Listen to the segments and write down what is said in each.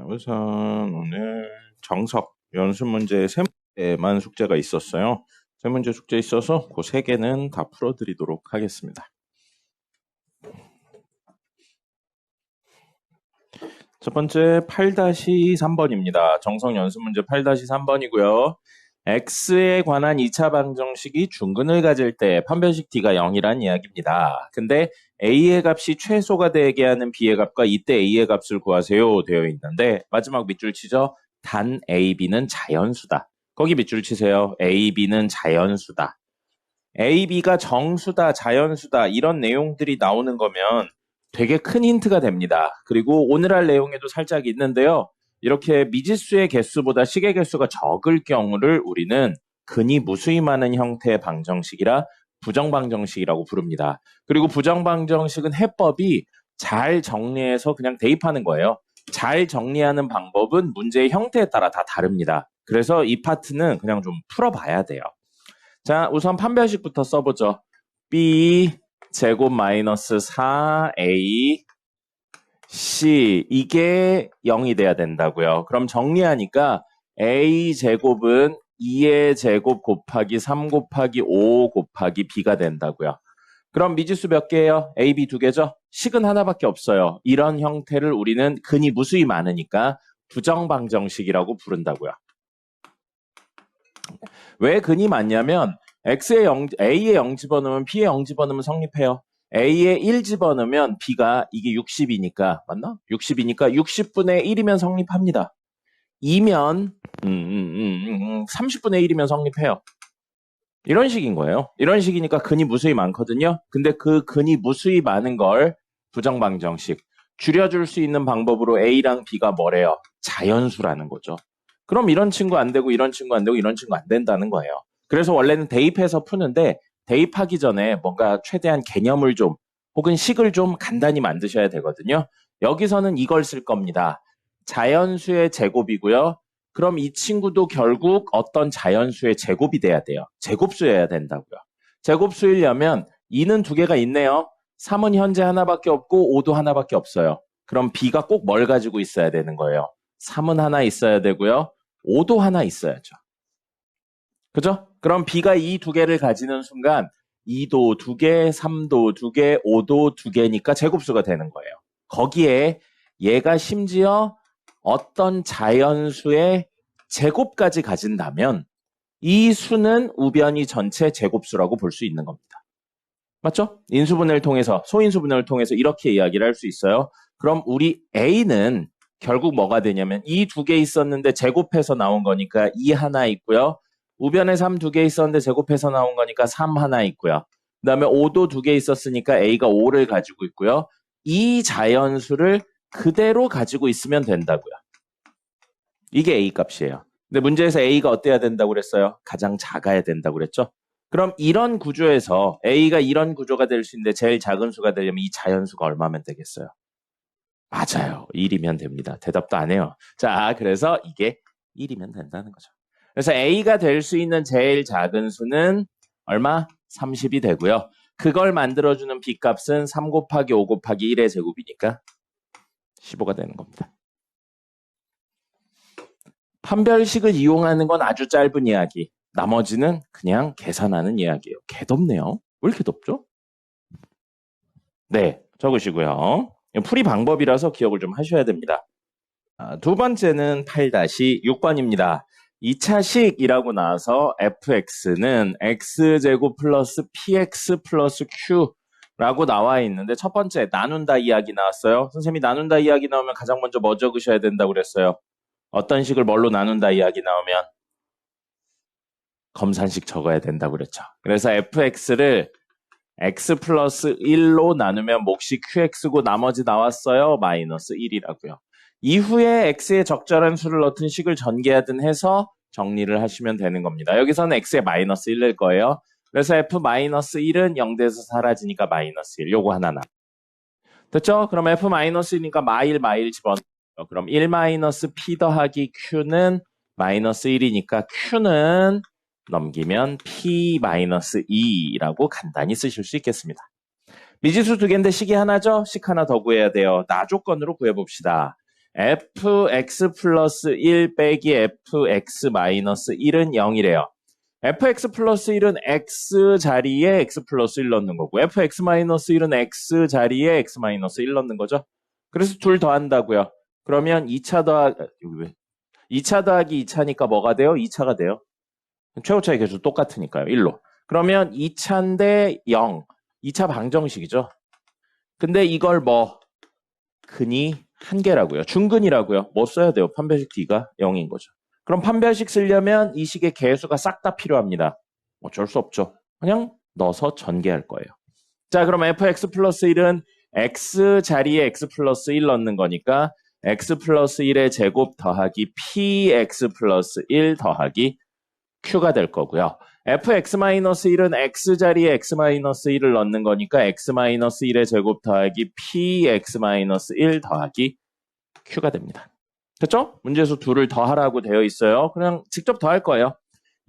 우선 오늘 정석 연습 문제 3문제만 숙제가 있었어요. 3문제 숙제 있어서 그 3개는 다 풀어드리도록 하겠습니다. 첫 번째 8-3번입니다. 정석 연습 문제 8-3번이고요. x에 관한 2차 방정식이 중근을 가질 때 판별식 d가 0이란 이야기입니다. 근데 a의 값이 최소가 되게 하는 b의 값과 이때 a의 값을 구하세요 되어 있는데 마지막 밑줄 치죠. 단 a, b는 자연수다. 거기 밑줄 치세요. a, b는 자연수다. a, b가 정수다, 자연수다 이런 내용들이 나오는 거면 되게 큰 힌트가 됩니다. 그리고 오늘 할 내용에도 살짝 있는데요. 이렇게 미지수의 개수보다 식의 개수가 적을 경우를 우리는 근이 무수히 많은 형태의 방정식이라 부정방정식이라고 부릅니다. 그리고 부정방정식은 해법이 잘 정리해서 그냥 대입하는 거예요. 잘 정리하는 방법은 문제의 형태에 따라 다 다릅니다. 그래서 이 파트는 그냥 좀 풀어봐야 돼요. 자, 우선 판별식부터 써보죠. b 제곱 마이너스 4a C 이게 0이 돼야 된다고요. 그럼 정리하니까 A 제곱은 2의 제곱 곱하기 3 곱하기 5 곱하기 B가 된다고요. 그럼 미지수 몇 개예요? A, B 2개죠? 식은 하나밖에 없어요. 이런 형태를 우리는 근이 무수히 많으니까 부정방정식이라고 부른다고요. 왜 근이 많냐면 A에 0 집어넣으면 B에 0 집어넣으면 성립해요. A에 1 집어넣으면 B가 이게 60이니까 맞나? 60이니까 60분의 1이면 성립합니다. 2면 30분의 1이면 성립해요. 이런 식인 거예요. 이런 식이니까 근이 무수히 많거든요. 근데 그 근이 무수히 많은 걸 부정방정식 줄여줄 수 있는 방법으로 A랑 B가 뭐래요? 자연수라는 거죠. 그럼 이런 친구 안 되고 이런 친구 안 되고 이런 친구 안 된다는 거예요. 그래서 원래는 대입해서 푸는데 대입하기 전에 뭔가 최대한 개념을 좀 혹은 식을 좀 간단히 만드셔야 되거든요. 여기서는 이걸 쓸 겁니다. 자연수의 제곱이고요. 그럼 이 친구도 결국 어떤 자연수의 제곱이 돼야 돼요. 제곱수여야 된다고요. 제곱수이려면 2는 2개가 있네요. 3은 현재 하나밖에 없고 5도 하나밖에 없어요. 그럼 B가 꼭 뭘 가지고 있어야 되는 거예요? 3은 하나 있어야 되고요. 5도 하나 있어야죠. 그죠? 그럼 B가 이 2개를 가지는 순간 2도 2개, 3도 2개, 5도 2개니까 제곱수가 되는 거예요. 거기에 얘가 심지어 어떤 자연수의 제곱까지 가진다면 이 수는 우변이 전체 제곱수라고 볼 수 있는 겁니다. 맞죠? 인수분해를 통해서, 소인수분해를 통해서 이렇게 이야기를 할 수 있어요. 그럼 우리 A는 결국 뭐가 되냐면 이 2개 있었는데 제곱해서 나온 거니까 2 하나 있고요. 우변에 3 2개 있었는데 제곱해서 나온 거니까 3 하나 있고요. 그 다음에 5도 2개 있었으니까 A가 5를 가지고 있고요. 이 자연수를 그대로 가지고 있으면 된다고요. 이게 A 값이에요. 근데 문제에서 A가 어때야 된다고 그랬어요? 가장 작아야 된다고 그랬죠? 그럼 이런 구조에서 A가 이런 구조가 될 수 있는데 제일 작은 수가 되려면 이 자연수가 얼마면 되겠어요? 맞아요. 1이면 됩니다. 대답도 안 해요. 자, 그래서 이게 1이면 된다는 거죠. 그래서 A가 될 수 있는 제일 작은 수는 얼마? 30이 되고요. 그걸 만들어주는 B값은 3 곱하기 5 곱하기 1의 제곱이니까 15가 되는 겁니다. 판별식을 이용하는 건 아주 짧은 이야기. 나머지는 그냥 계산하는 이야기예요. 개덥네요. 왜 이렇게 덥죠? 네, 적으시고요. 풀이 방법이라서 기억을 좀 하셔야 됩니다. 두 번째는 8-6번입니다. 2차식이라고 나와서 fx는 x제곱 플러스 px 플러스 q라고 나와 있는데 첫 번째 나눈다 이야기 나왔어요. 선생님이 나눈다 이야기 나오면 가장 먼저 뭐 적으셔야 된다고 그랬어요? 어떤 식을 뭘로 나눈다 이야기 나오면 검산식 적어야 된다고 그랬죠. 그래서 fx를 x 플러스 1로 나누면 몫이 qx고 나머지 나왔어요. 마이너스 1이라고요. 이후에 x에 적절한 수를 넣든 식을 전개하든 해서 정리를 하시면 되는 겁니다. 여기서는 x에 마이너스 1낼 거예요. 그래서 f 마이너스 1은 0대에서 사라지니까 마이너스 1. 요거 하나 남. 됐죠? 그럼 f 마이너스 1이니까 마일 집어넣어요. 그럼 1 마이너스 p 더하기 q는 마이너스 1이니까 q는 넘기면 p-2라고 간단히 쓰실 수 있겠습니다. 미지수 2개인데 식이 하나죠? 식 하나 더 구해야 돼요. 나 조건으로 구해봅시다. fx 플러스 1 빼기 fx 마이너스 1은 0이래요. fx 플러스 1은 x 자리에 x 플러스 1 넣는 거고 fx 마이너스 1은 x 자리에 x 마이너스 1 넣는 거죠. 그래서 둘 더한다고요. 그러면 2차 더하기 2차니까 뭐가 돼요? 2차가 돼요. 최고차의 개수 똑같으니까요. 1로. 그러면 2차인데 0. 2차 방정식이죠. 근데 이걸 근이 한 개라고요. 중근이라고요. 뭐 써야 돼요? 판별식 D가 0인 거죠. 그럼 판별식 쓰려면 이 식의 개수가 싹 다 필요합니다. 어쩔 수 없죠. 그냥 넣어서 전개할 거예요. 자, 그럼 fx 플러스 1은 x 자리에 x 플러스 1 넣는 거니까 x 플러스 1의 제곱 더하기 px 플러스 1 더하기 q가 될 거고요. fx-1은 x 자리에 x-1을 넣는 거니까 x-1의 제곱 더하기 px-1 더하기 q가 됩니다. 그렇죠? 문제에서 둘을 더하라고 되어 있어요. 그냥 직접 더할 거예요.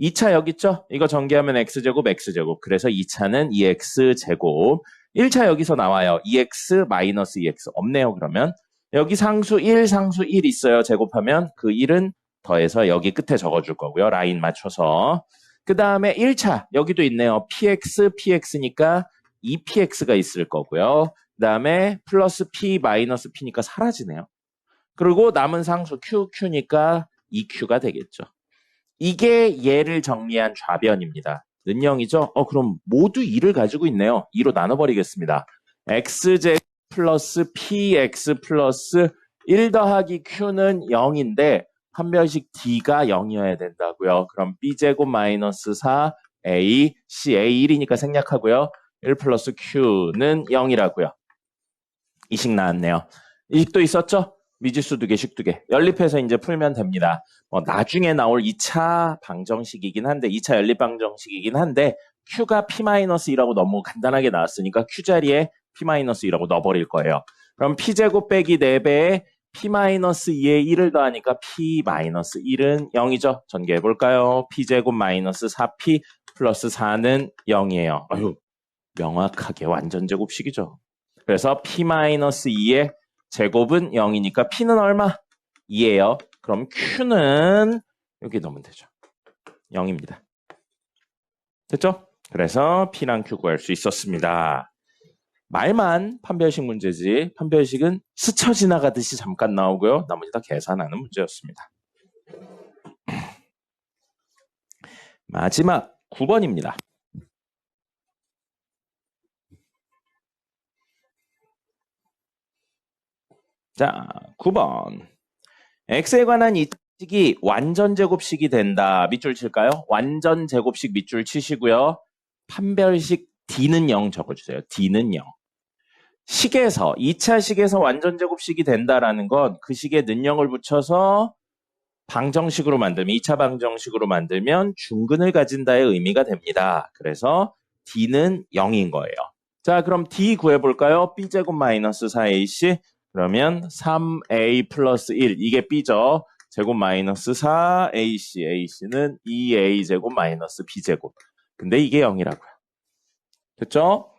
2차 여기 있죠? 이거 전개하면 x제곱 x제곱. 그래서 2차는 2x제곱. 1차 여기서 나와요. 2x-2x. 없네요, 그러면. 여기 상수 1, 상수 1 있어요. 제곱하면 그 1은 더해서 여기 끝에 적어줄 거고요. 라인 맞춰서. 그 다음에 1차 여기도 있네요. px, px니까 2px가 있을 거고요. 그 다음에 플러스 p, 마이너스 p니까 사라지네요. 그리고 남은 상수 q, q니까 2q가 되겠죠. 이게 얘를 정리한 좌변입니다. 는 0이죠? 그럼 모두 2를 가지고 있네요. 2로 나눠버리겠습니다. x제곱 플러스 px 플러스 1 더하기 q는 0인데 판별식 D가 0이어야 된다고요. 그럼 B제곱 마이너스 4 A, C, A 1이니까 생략하고요. 1 플러스 Q는 0이라고요. 이 식 나왔네요. 이 식도 있었죠? 미지수 2개, 식 2개. 연립해서 이제 풀면 됩니다. 나중에 나올 2차 방정식이긴 한데, 2차 연립 방정식이긴 한데, Q가 P-2라고 너무 간단하게 나왔으니까 Q 자리에 P-2라고 넣어버릴 거예요. 그럼 P제곱 빼기 4배에 P-2에 1을 더하니까 P-1은 0이죠. 전개해볼까요? P제곱 마이너스 4P 플러스 4는 0이에요. 아유, 명확하게 완전 제곱식이죠. 그래서 P-2의 제곱은 0이니까 P는 얼마? 2예요. 그럼 Q는 여기 넣으면 되죠. 0입니다. 됐죠? 그래서 P랑 Q 구할 수 있었습니다. 말만 판별식 문제지 판별식은 스쳐 지나가듯이 잠깐 나오고요. 나머지 다 계산하는 문제였습니다. 마지막 9번입니다. 자, 9번. x에 관한 이 식이 완전 제곱식이 된다. 밑줄 칠까요? 완전 제곱식 밑줄 치시고요. 판별식 D는 0 적어주세요. D는 0. 식에서 2차 식에서 완전 제곱식이 된다라는 건 그 식에 는 0을 붙여서 방정식으로 만들면 2차 방정식으로 만들면 중근을 가진다의 의미가 됩니다. 그래서 D는 0인 거예요. 자, 그럼 D 구해볼까요? B제곱 마이너스 4AC 그러면 3A 플러스 1 이게 B죠. 제곱 마이너스 4AC AC는 2A 제곱 마이너스 B제곱. 근데 이게 0이라고요. 됐죠?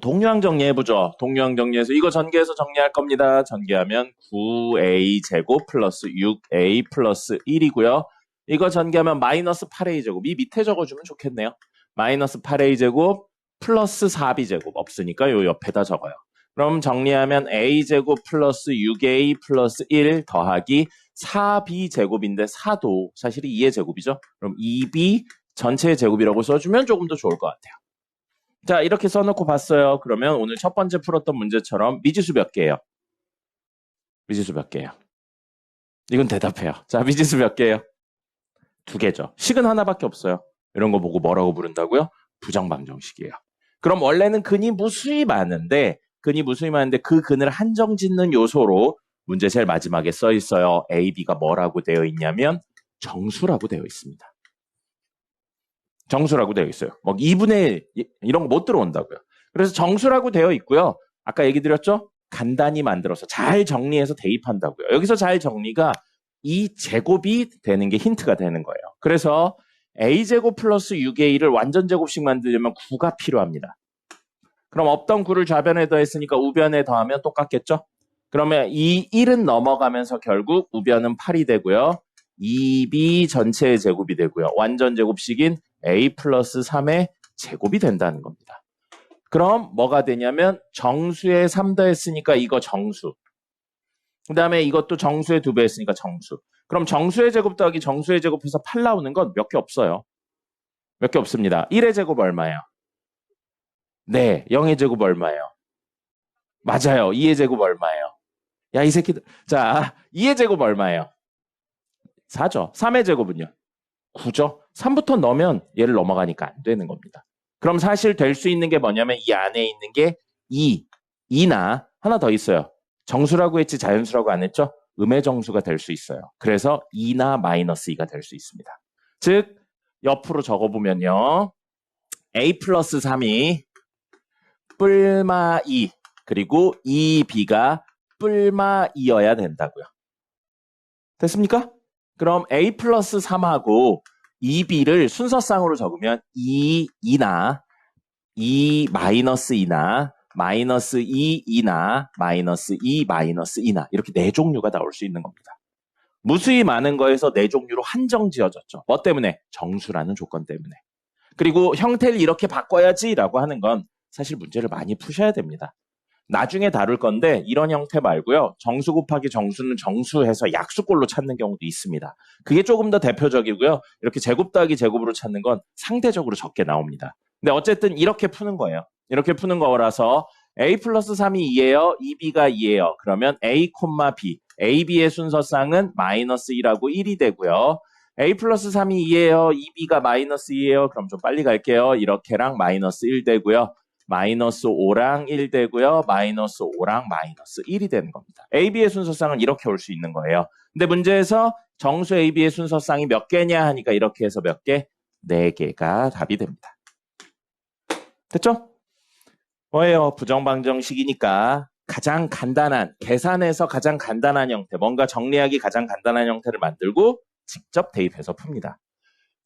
동류항 정리해보죠. 동류항 정리해서 이거 전개해서 정리할 겁니다. 전개하면 9A 제곱 플러스 6A 플러스 1이고요. 이거 전개하면 마이너스 8A 제곱. 이 밑에 적어주면 좋겠네요. 마이너스 8A 제곱 플러스 4B 제곱 없으니까 요 옆에다 적어요. 그럼 정리하면 A 제곱 플러스 6A 플러스 1 더하기 4B 제곱인데 4도 사실은 2의 제곱이죠. 그럼 2B 전체의 제곱이라고 써주면 조금 더 좋을 것 같아요. 자, 이렇게 써놓고 봤어요. 그러면 오늘 첫 번째 풀었던 문제처럼 미지수 몇 개예요? 미지수 몇 개예요? 이건 대답해요. 자, 미지수 몇 개예요? 2개죠. 식은 하나밖에 없어요. 이런 거 보고 뭐라고 부른다고요? 부정방정식이에요. 그럼 원래는 근이 무수히 많은데 그 근을 한정짓는 요소로 문제 제일 마지막에 써 있어요. A, B가 뭐라고 되어 있냐면 정수라고 되어 있습니다. 정수라고 되어 있어요. 2분의 1 이런 거 못 들어온다고요. 그래서 정수라고 되어 있고요. 아까 얘기 드렸죠? 간단히 만들어서 잘 정리해서 대입한다고요. 여기서 잘 정리가 이 제곱이 되는 게 힌트가 되는 거예요. 그래서 A제곱 플러스 6A를 완전 제곱식 만들려면 9가 필요합니다. 그럼 없던 9를 좌변에 더했으니까 우변에 더하면 똑같겠죠? 그러면 이 1은 넘어가면서 결국 우변은 8이 되고요. 2b 전체의 제곱이 되고요. 완전 제곱식인 a 플러스 3의 제곱이 된다는 겁니다. 그럼 뭐가 되냐면 정수에 3 더했으니까 이거 정수. 그 다음에 이것도 정수에 2배 했으니까 정수. 그럼 정수의 제곱 더하기 정수의 제곱해서 8 나오는 건 몇 개 없어요. 몇 개 없습니다. 1의 제곱 얼마예요? 네, 0의 제곱 얼마예요? 맞아요. 2의 제곱 얼마예요? 야, 이 새끼들. 자, 2의 제곱 얼마예요? 4죠. 3의 제곱은요? 9죠. 3부터 넣으면 얘를 넘어가니까 안 되는 겁니다. 그럼 사실 될 수 있는 게 뭐냐면 이 안에 있는 게 2나 하나 더 있어요. 정수라고 했지 자연수라고 안 했죠? 음의 정수가 될 수 있어요. 그래서 2나 마이너스 2가 될 수 있습니다. 즉 옆으로 적어보면요. a 플러스 3이 뿔마 2 그리고 2b가 뿔마 2여야 된다고요. 됐습니까? 그럼 a 플러스 3하고 2b를 순서상으로 적으면 2나 2 마이너스 2나 마이너스 2, 2나 마이너스 2, 마이너스 2나 이렇게 네 종류가 나올 수 있는 겁니다. 무수히 많은 거에서 네 종류로 한정 지어졌죠. 뭐 때문에? 정수라는 조건 때문에. 그리고 형태를 이렇게 바꿔야지라고 하는 건 사실 문제를 많이 푸셔야 됩니다. 나중에 다룰 건데 이런 형태 말고요. 정수 곱하기 정수는 정수해서 약수꼴로 찾는 경우도 있습니다. 그게 조금 더 대표적이고요. 이렇게 제곱 더하기 제곱으로 찾는 건 상대적으로 적게 나옵니다. 근데 어쨌든 이렇게 푸는 거예요. 이렇게 푸는 거라서 a 플러스 3이 2예요. 2b가 2예요. 그러면 a, b. a,b의 순서상은 마이너스 2라고 1이 되고요. a 플러스 3이 2예요. 2b가 마이너스 2예요. 그럼 좀 빨리 갈게요. 이렇게랑 마이너스 1 되고요. 마이너스 5랑 1 되고요. 마이너스 5랑 마이너스 1이 되는 겁니다. AB의 순서상은 이렇게 올 수 있는 거예요. 근데 문제에서 정수 AB의 순서상이 몇 개냐 하니까 이렇게 해서 몇 개? 4개가 답이 됩니다. 됐죠? 뭐예요? 부정방정식이니까 가장 간단한, 계산해서 가장 간단한 형태, 뭔가 정리하기 가장 간단한 형태를 만들고 직접 대입해서 풉니다.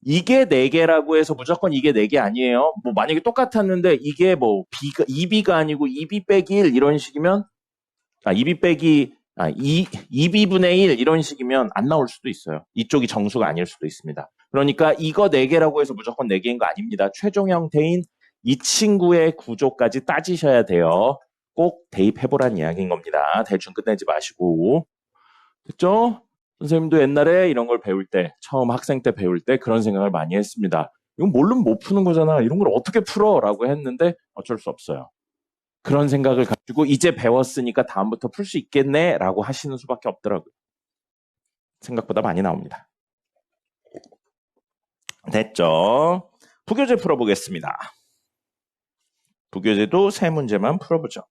이게 4개라고 해서 무조건 이게 4개 아니에요. 뭐 만약에 똑같았는데 이게 뭐 2b가 아니고 2b 빼기 1 이런 식이면 2b 빼기 2b분의 1 이런 식이면 안 나올 수도 있어요. 이쪽이 정수가 아닐 수도 있습니다. 그러니까 이거 4개라고 해서 무조건 4개인 거 아닙니다. 최종 형태인 이 친구의 구조까지 따지셔야 돼요. 꼭 대입해보란 이야기인 겁니다. 대충 끝내지 마시고. 됐죠? 선생님도 옛날에 이런 걸 배울 때, 처음 학생 때 배울 때 그런 생각을 많이 했습니다. 이건 모르면 못 푸는 거잖아. 이런 걸 어떻게 풀어? 라고 했는데 어쩔 수 없어요. 그런 생각을 가지고 이제 배웠으니까 다음부터 풀 수 있겠네? 라고 하시는 수밖에 없더라고요. 생각보다 많이 나옵니다. 됐죠? 부교재 풀어보겠습니다. 부교재도 세 문제만 풀어보죠.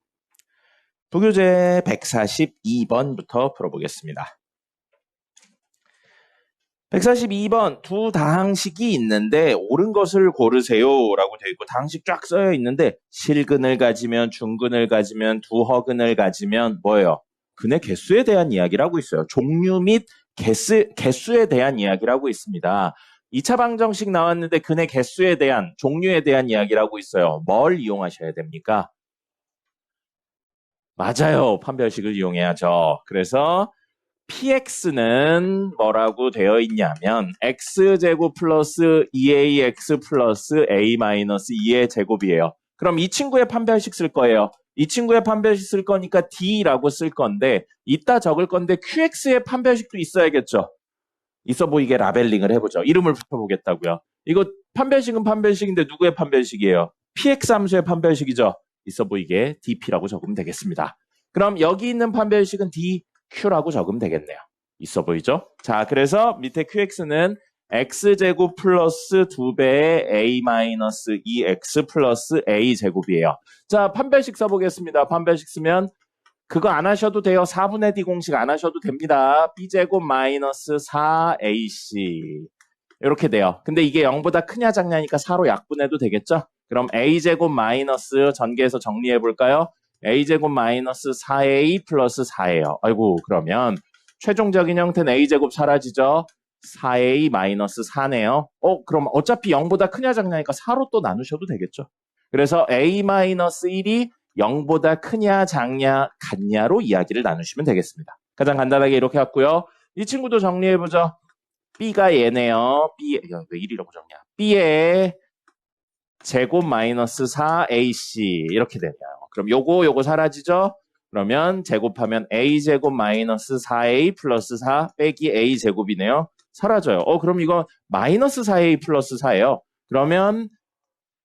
부교재 142번부터 풀어보겠습니다. 142번 두 다항식이 있는데 옳은 것을 고르세요 라고 되어 있고 다항식 쫙 써여 있는데 실근을 가지면 중근을 가지면 두허근을 가지면 뭐예요? 근의 개수에 대한 이야기를 하고 있어요. 종류 및 개수에 대한 이야기를 하고 있습니다. 2차 방정식 나왔는데 근의 개수에 대한 종류에 대한 이야기를 하고 있어요. 뭘 이용하셔야 됩니까? 맞아요. 판별식을 이용해야죠. 그래서 px는 뭐라고 되어 있냐면 x제곱 플러스 2ax 플러스 a 마이너스 2의 제곱이에요. 그럼 이 친구의 판별식 쓸 거예요. 이 친구의 판별식 쓸 거니까 d라고 쓸 건데 이따 적을 건데 qx의 판별식도 있어야겠죠. 있어 보이게 라벨링을 해보죠. 이름을 붙여보겠다고요. 이거 판별식은 판별식인데 누구의 판별식이에요? px 함수의 판별식이죠. 있어 보이게 dp라고 적으면 되겠습니다. 그럼 여기 있는 판별식은 dq라고 적으면 되겠네요. 있어 보이죠? 자, 그래서 밑에 qx는 x제곱 플러스 2배의 a-2x 플러스 a제곱이에요. 자, 판별식 써보겠습니다. 판별식 쓰면 그거 안 하셔도 돼요. 4분의 d 공식 안 하셔도 됩니다. b제곱 마이너스 4ac 이렇게 돼요. 근데 이게 0보다 크냐 작냐니까 4로 약분해도 되겠죠? 그럼 a제곱 마이너스 전개해서 정리해볼까요? a제곱 마이너스 4a 플러스 4예요. 아이고 그러면 최종적인 형태는 a제곱 사라지죠? 4a 마이너스 4네요. 그럼 어차피 0보다 크냐 작냐니까 4로 또 나누셔도 되겠죠? 그래서 a 마이너스 1이 0보다 크냐 작냐 같냐로 이야기를 나누시면 되겠습니다. 가장 간단하게 이렇게 했고요. 이 친구도 정리해보죠. B가 얘네요. 왜 1이라고 적냐. B의 제곱 마이너스 4AC 이렇게 되네요. 그럼 요거 사라지죠? 그러면 제곱하면 A제곱 마이너스 4A 플러스 4 빼기 A제곱이네요. 사라져요. 그럼 이거 마이너스 4A 플러스 4예요. 그러면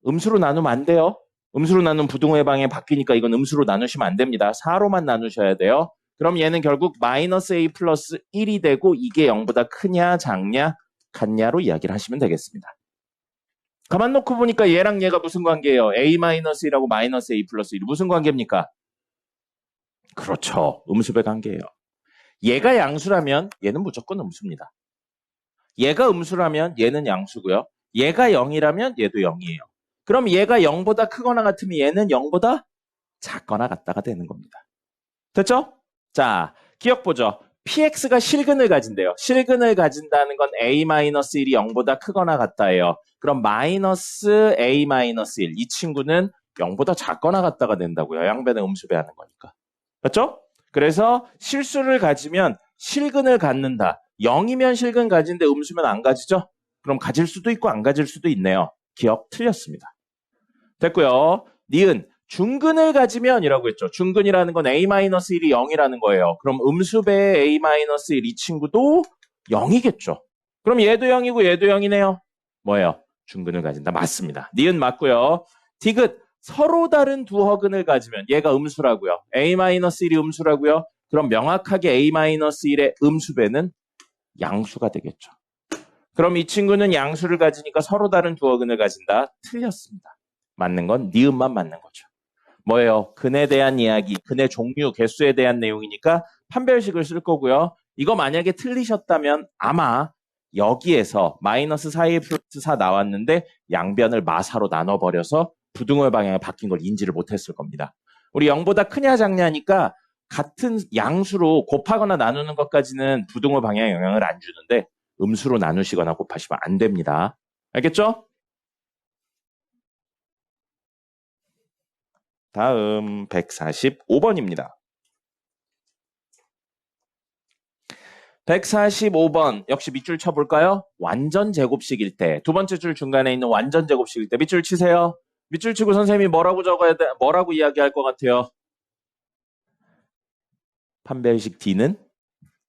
음수로 나누면 안 돼요. 음수로 나누면 부등호의 방향이 바뀌니까 이건 음수로 나누시면 안 됩니다. 4로만 나누셔야 돼요. 그럼 얘는 결국 마이너스 A 플러스 1이 되고 이게 0보다 크냐 작냐 같냐로 이야기를 하시면 되겠습니다. 가만 놓고 보니까 얘랑 얘가 무슨 관계예요? A 마이너스 1하고 마이너스 A 플러스 1이 무슨 관계입니까? 그렇죠. 음수배 관계예요. 얘가 양수라면 얘는 무조건 음수입니다. 얘가 음수라면 얘는 양수고요. 얘가 0이라면 얘도 0이에요. 그럼 얘가 0보다 크거나 같으면 얘는 0보다 작거나 같다가 되는 겁니다. 됐죠? 자, 기억 보죠. px가 실근을 가진대요. 실근을 가진다는 건 a-1이 0보다 크거나 같다예요. 그럼 마이너스 a-1, 이 친구는 0보다 작거나 같다가 된다고요. 양변의 음수배하는 거니까. 맞죠? 그래서 실수를 가지면 실근을 갖는다. 0이면 실근 가진데 음수면 안 가지죠? 그럼 가질 수도 있고 안 가질 수도 있네요. 기억 틀렸습니다. 됐고요. 니은 중근을 가지면 이라고 했죠. 중근이라는 건 a-1이 0이라는 거예요. 그럼 음수배의 a-1 이 친구도 0이겠죠. 그럼 얘도 0이고 얘도 0이네요. 뭐예요? 중근을 가진다. 맞습니다. 니은 맞고요. 디귿 서로 다른 두 허근을 가지면 얘가 음수라고요. a-1이 음수라고요. 그럼 명확하게 a-1의 음수배는 양수가 되겠죠. 그럼 이 친구는 양수를 가지니까 서로 다른 두 허근을 가진다. 틀렸습니다. 맞는 건 니은만 맞는 거죠. 뭐예요? 근에 대한 이야기, 근의 종류, 개수에 대한 내용이니까 판별식을 쓸 거고요. 이거 만약에 틀리셨다면 아마 여기에서 마이너스 4a 플러스 4 나왔는데 양변을 마사로 나눠버려서 부등호의 방향이 바뀐 걸 인지를 못했을 겁니다. 우리 0보다 크냐 작냐니까 같은 양수로 곱하거나 나누는 것까지는 부등호 방향에 영향을 안 주는데 음수로 나누시거나 곱하시면 안 됩니다. 알겠죠? 다음 145번입니다. 145번 역시 밑줄 쳐볼까요? 완전 제곱식일 때 두 번째 줄 중간에 있는 완전 제곱식일 때 밑줄 치세요. 밑줄 치고 선생님이 뭐라고 적어야 돼? 뭐라고 이야기할 것 같아요? 판별식 D는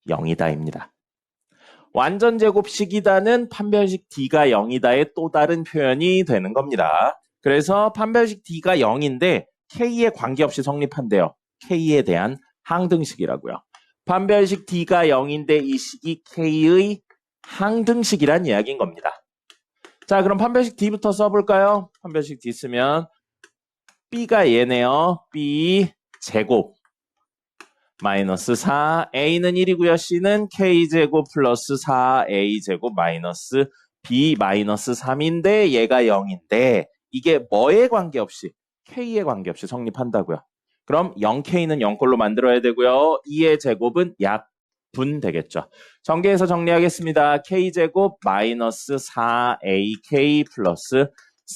0이다입니다. 완전 제곱식이다는 판별식 D가 0이다의 또 다른 표현이 되는 겁니다. 그래서 판별식 D가 0인데 K에 관계없이 성립한대요. K에 대한 항등식이라고요. 판별식 D가 0인데 이 식이 K의 항등식이란 이야기인 겁니다. 자, 그럼 판별식 D부터 써볼까요? 판별식 D 쓰면 B가 얘네요. B 제곱 마이너스 4, A는 1이고요. C는 K제곱 플러스 4A제곱 마이너스 B 마이너스 3인데 얘가 0인데 이게 뭐에 관계없이 K에 관계없이 성립한다고요. 그럼 0K는 0꼴로 만들어야 되고요. 2의 제곱은 약분 되겠죠. 전개해서 정리하겠습니다. K제곱 마이너스 4AK 플러스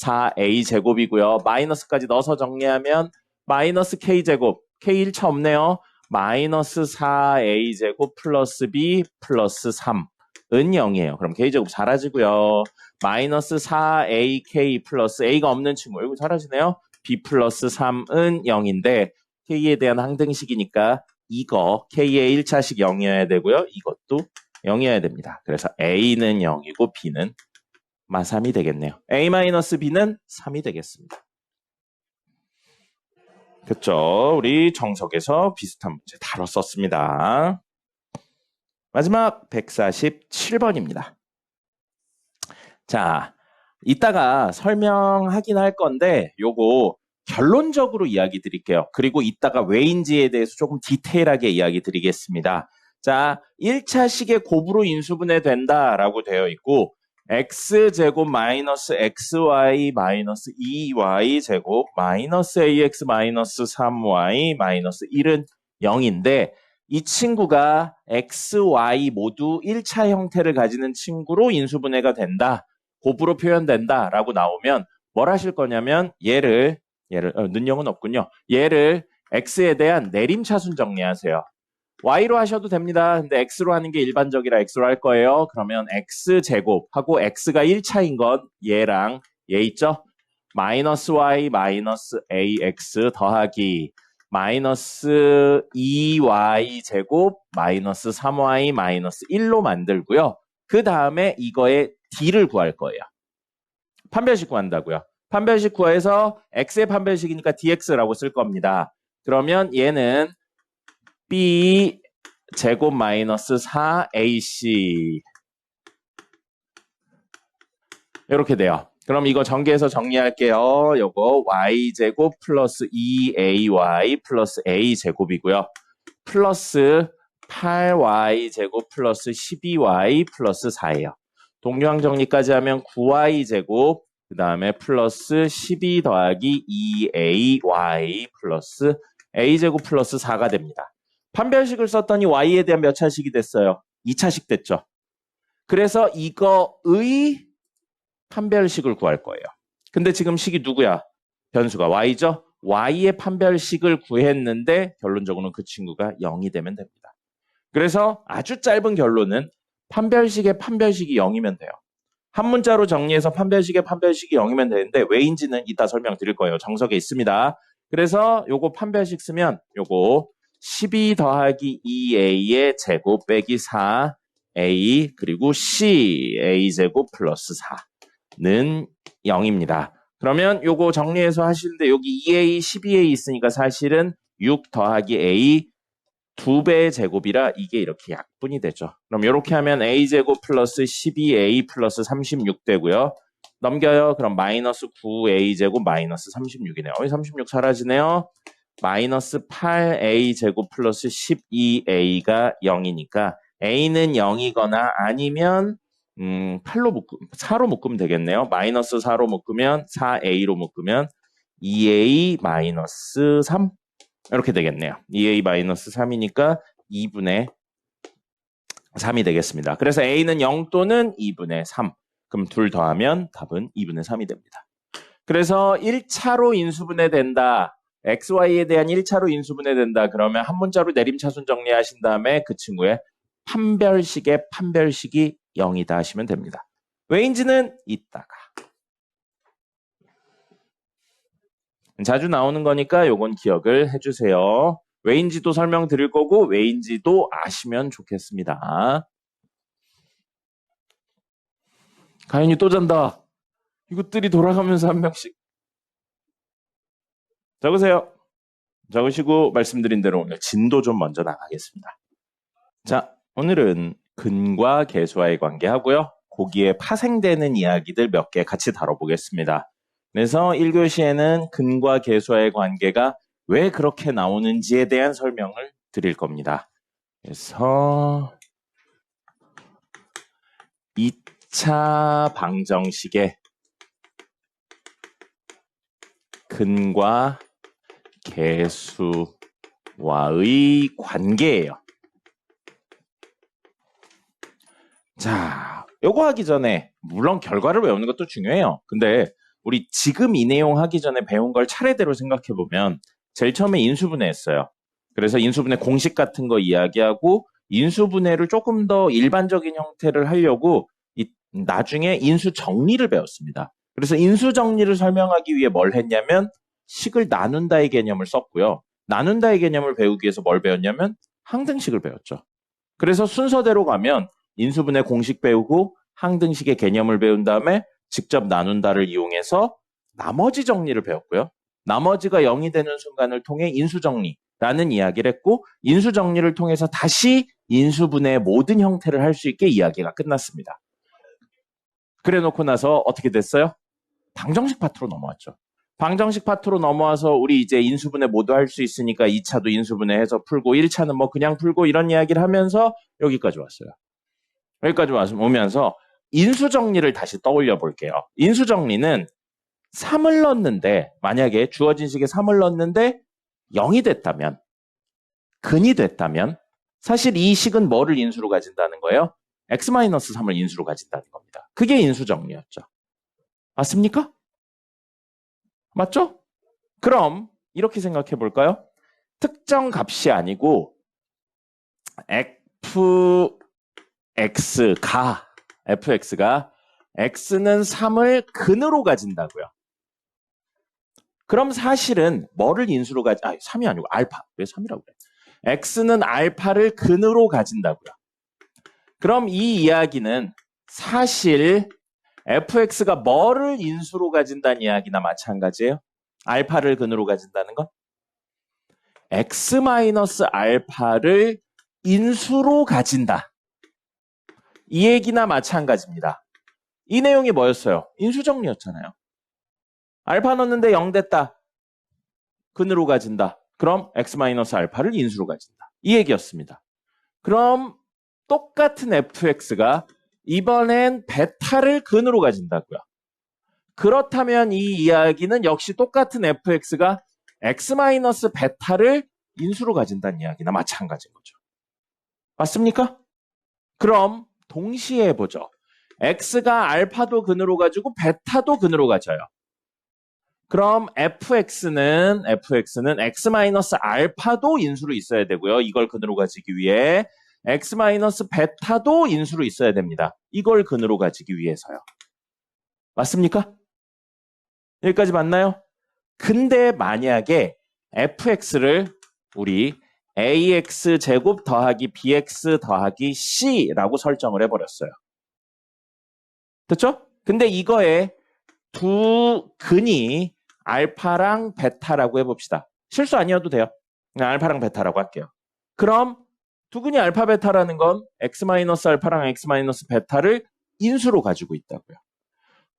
4A제곱이고요. 마이너스까지 넣어서 정리하면 마이너스 K제곱, K 1차 없네요. 마이너스 4A제곱 플러스 B 플러스 3은 0이에요. 그럼 K제곱 사라지고요. 마이너스 4AK 플러스 A가 없는 친구, 이거 사라지네요. B 플러스 3은 0인데 K에 대한 항등식이니까 이거 K의 1차식 0이어야 되고요. 이것도 0이어야 됩니다. 그래서 A는 0이고 B는 3이 되겠네요. A-B는 3이 되겠습니다. 그렇죠? 우리 정석에서 비슷한 문제 다뤘었습니다. 마지막 147번입니다. 자, 이따가 설명하긴 할 건데 요거 결론적으로 이야기 드릴게요. 그리고 이따가 왜인지에 대해서 조금 디테일하게 이야기 드리겠습니다. 자, 1차식의 곱으로 인수분해 된다라고 되어 있고 x제곱 마이너스 xy 마이너스 2y 제곱 마이너스 ax 마이너스 3y 마이너스 1은 0인데 이 친구가 x, y 모두 1차 형태를 가지는 친구로 인수분해가 된다. 곱으로 표현된다라고 나오면 뭘 하실 거냐면 얘를 얘를 는영은 없군요. 얘를 x에 대한 내림차순 정리하세요. y로 하셔도 됩니다. 근데 x로 하는 게 일반적이라 x로 할 거예요. 그러면 x제곱하고 x가 1차인 건 얘랑 얘 있죠? 마이너스 y 마이너스 ax 더하기 마이너스 2y 제곱 마이너스 3y 마이너스 1로 만들고요. 그 다음에 이거의 d를 구할 거예요. 판별식 구한다고요. 판별식 구해서 x의 판별식이니까 dx라고 쓸 겁니다. 그러면 얘는 b 제곱 마이너스 4ac 이렇게 돼요. 그럼 이거 전개해서 정리할게요. 요거 y제곱 플러스 2ay 플러스 a제곱이고요. 플러스 8y제곱 플러스 12y 플러스 4예요. 동류항 정리까지 하면 9y제곱 그 다음에 플러스 12 더하기 2ay 플러스 a제곱 플러스 4가 됩니다. 판별식을 썼더니 y에 대한 몇 차식이 됐어요? 2차식 됐죠. 그래서 이거의 판별식을 구할 거예요. 근데 지금 식이 누구야? 변수가 y죠? y의 판별식을 구했는데 결론적으로는 그 친구가 0이 되면 됩니다. 그래서 아주 짧은 결론은 판별식의 판별식이 0이면 돼요. 한 문자로 정리해서 판별식의 판별식이 0이면 되는데 왜인지는 이따 설명드릴 거예요. 정석에 있습니다. 그래서 요거 판별식 쓰면 요거 12 더하기 2a의 제곱 빼기 4a 그리고 c a제곱 플러스 4는 0입니다. 그러면 요거 정리해서 하시는데 여기 2a, 12a 있으니까 사실은 6 더하기 a 2배의 제곱이라 이게 이렇게 약분이 되죠. 그럼 이렇게 하면 a제곱 플러스 12a 플러스 36 되고요. 넘겨요. 그럼 마이너스 9a제곱 마이너스 36이네요. 36 사라지네요. 마이너스 8a제곱 플러스 12a가 0이니까 a는 0이거나 아니면 4로 묶으면 되겠네요. 마이너스 4로 묶으면 4a로 묶으면 2a 마이너스 3 이렇게 되겠네요. 2a 마이너스 3이니까 2분의 3이 되겠습니다. 그래서 a는 0 또는 2분의 3. 그럼 둘 더하면 답은 2분의 3이 됩니다. 그래서 1차로 인수분해된다. xy에 대한 1차로 인수분해된다. 그러면 한 문자로 내림차순 정리하신 다음에 그 친구의 판별식의 판별식이 0이다 하시면 됩니다. 왜인지는 이따가. 자주 나오는 거니까 요건 기억을 해주세요. 왜인지도 설명드릴 거고 왜인지도 아시면 좋겠습니다. 가연이 또 잔다. 이것들이 돌아가면서 한 명씩. 적으세요. 적으시고 말씀드린 대로 오늘 진도 좀 먼저 나가겠습니다. 자, 오늘은 근과 계수와의 관계 하고요. 거기에 파생되는 이야기들 몇 개 같이 다뤄보겠습니다. 그래서 1교시에는 근과 계수와의 관계가 왜 그렇게 나오는지에 대한 설명을 드릴 겁니다. 그래서 2차 방정식의 근과 계수와의 관계예요. 자, 요거 하기 전에 물론 결과를 외우는 것도 중요해요. 근데 우리 지금 이 내용 하기 전에 배운 걸 차례대로 생각해보면 제일 처음에 인수분해 했어요. 그래서 인수분해 공식 같은 거 이야기하고 인수분해를 조금 더 일반적인 형태를 하려고 나중에 인수정리를 배웠습니다. 그래서 인수정리를 설명하기 위해 뭘 했냐면 식을 나눈다의 개념을 썼고요. 나눈다의 개념을 배우기 위해서 뭘 배웠냐면 항등식을 배웠죠. 그래서 순서대로 가면 인수분해 공식 배우고 항등식의 개념을 배운 다음에 직접 나눈다를 이용해서 나머지 정리를 배웠고요. 나머지가 0이 되는 순간을 통해 인수정리라는 이야기를 했고 인수정리를 통해서 다시 인수분해의 모든 형태를 할 수 있게 이야기가 끝났습니다. 그래 놓고 나서 어떻게 됐어요? 방정식 파트로 넘어왔죠. 방정식 파트로 넘어와서 우리 이제 인수분해 모두 할 수 있으니까 2차도 인수분해해서 풀고 1차는 뭐 그냥 풀고 이런 이야기를 하면서 여기까지 왔어요. 여기까지 오면서 인수정리를 다시 떠올려 볼게요. 인수정리는 3을 넣었는데 만약에 주어진 식에 3을 넣었는데 0이 됐다면 근이 됐다면 사실 이 식은 뭐를 인수로 가진다는 거예요? x-3을 인수로 가진다는 겁니다. 그게 인수정리였죠. 맞습니까? 맞죠? 그럼 이렇게 생각해 볼까요? 특정 값이 아니고 fx가 x는 3을 근으로 가진다고요. 그럼 사실은 뭐를 인수로 3이 아니고 알파. 왜 3이라고 그래? x는 알파를 근으로 가진다고요. 그럼 이 이야기는 사실 fx가 뭐를 인수로 가진다는 이야기나 마찬가지예요. 알파를 근으로 가진다는 건 x-알파를 인수로 가진다. 이 얘기나 마찬가지입니다. 이 내용이 뭐였어요? 인수정리였잖아요. 알파 넣었는데 0 됐다. 근으로 가진다. 그럼 x-알파를 인수로 가진다. 이 얘기였습니다. 그럼 똑같은 fx가 이번엔 베타를 근으로 가진다고요. 그렇다면 이 이야기는 역시 똑같은 fx가 x-베타를 인수로 가진다는 이야기나 마찬가지인 거죠. 맞습니까? 그럼 동시에 해보죠. x가 알파도 근으로 가지고 베타도 근으로 가져요. 그럼 fx는 x-알파도 인수로 있어야 되고요. 이걸 근으로 가지기 위해 x-베타도 인수로 있어야 됩니다. 이걸 근으로 가지기 위해서요. 맞습니까? 여기까지 맞나요? 근데 만약에 fx를 우리 ax 제곱 더하기 bx 더하기 c라고 설정을 해버렸어요. 됐죠? 근데 이거에 두 근이 알파랑 베타라고 해봅시다. 실수 아니어도 돼요. 그냥 알파랑 베타라고 할게요. 그럼 두 근이 알파 베타라는 건 x-알파랑 x-베타를 인수로 가지고 있다고요.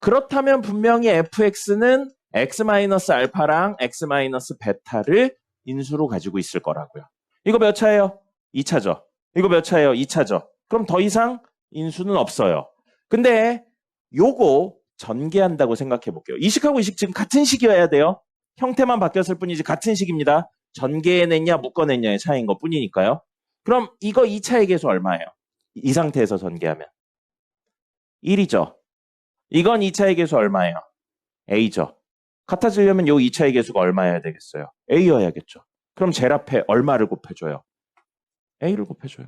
그렇다면 분명히 fx는 x-알파랑 x-베타를 인수로 가지고 있을 거라고요. 이거 몇 차예요? 2차죠. 이거 몇 차예요? 2차죠. 그럼 더 이상 인수는 없어요. 근데 요거 전개한다고 생각해 볼게요. 이식하고 이식 지금 같은 식이어야 돼요. 형태만 바뀌었을 뿐이지 같은 식입니다. 전개해냈냐 묶어냈냐의 차이인 것 뿐이니까요. 그럼 이거 2차의 계수 얼마예요? 이 상태에서 전개하면 1이죠. 이건 2차의 계수 얼마예요? A죠. 같아지려면 요 2차의 계수가 얼마여야 되겠어요? A여야겠죠. 그럼 제일 앞에 얼마를 곱해줘요? A를 곱해줘요.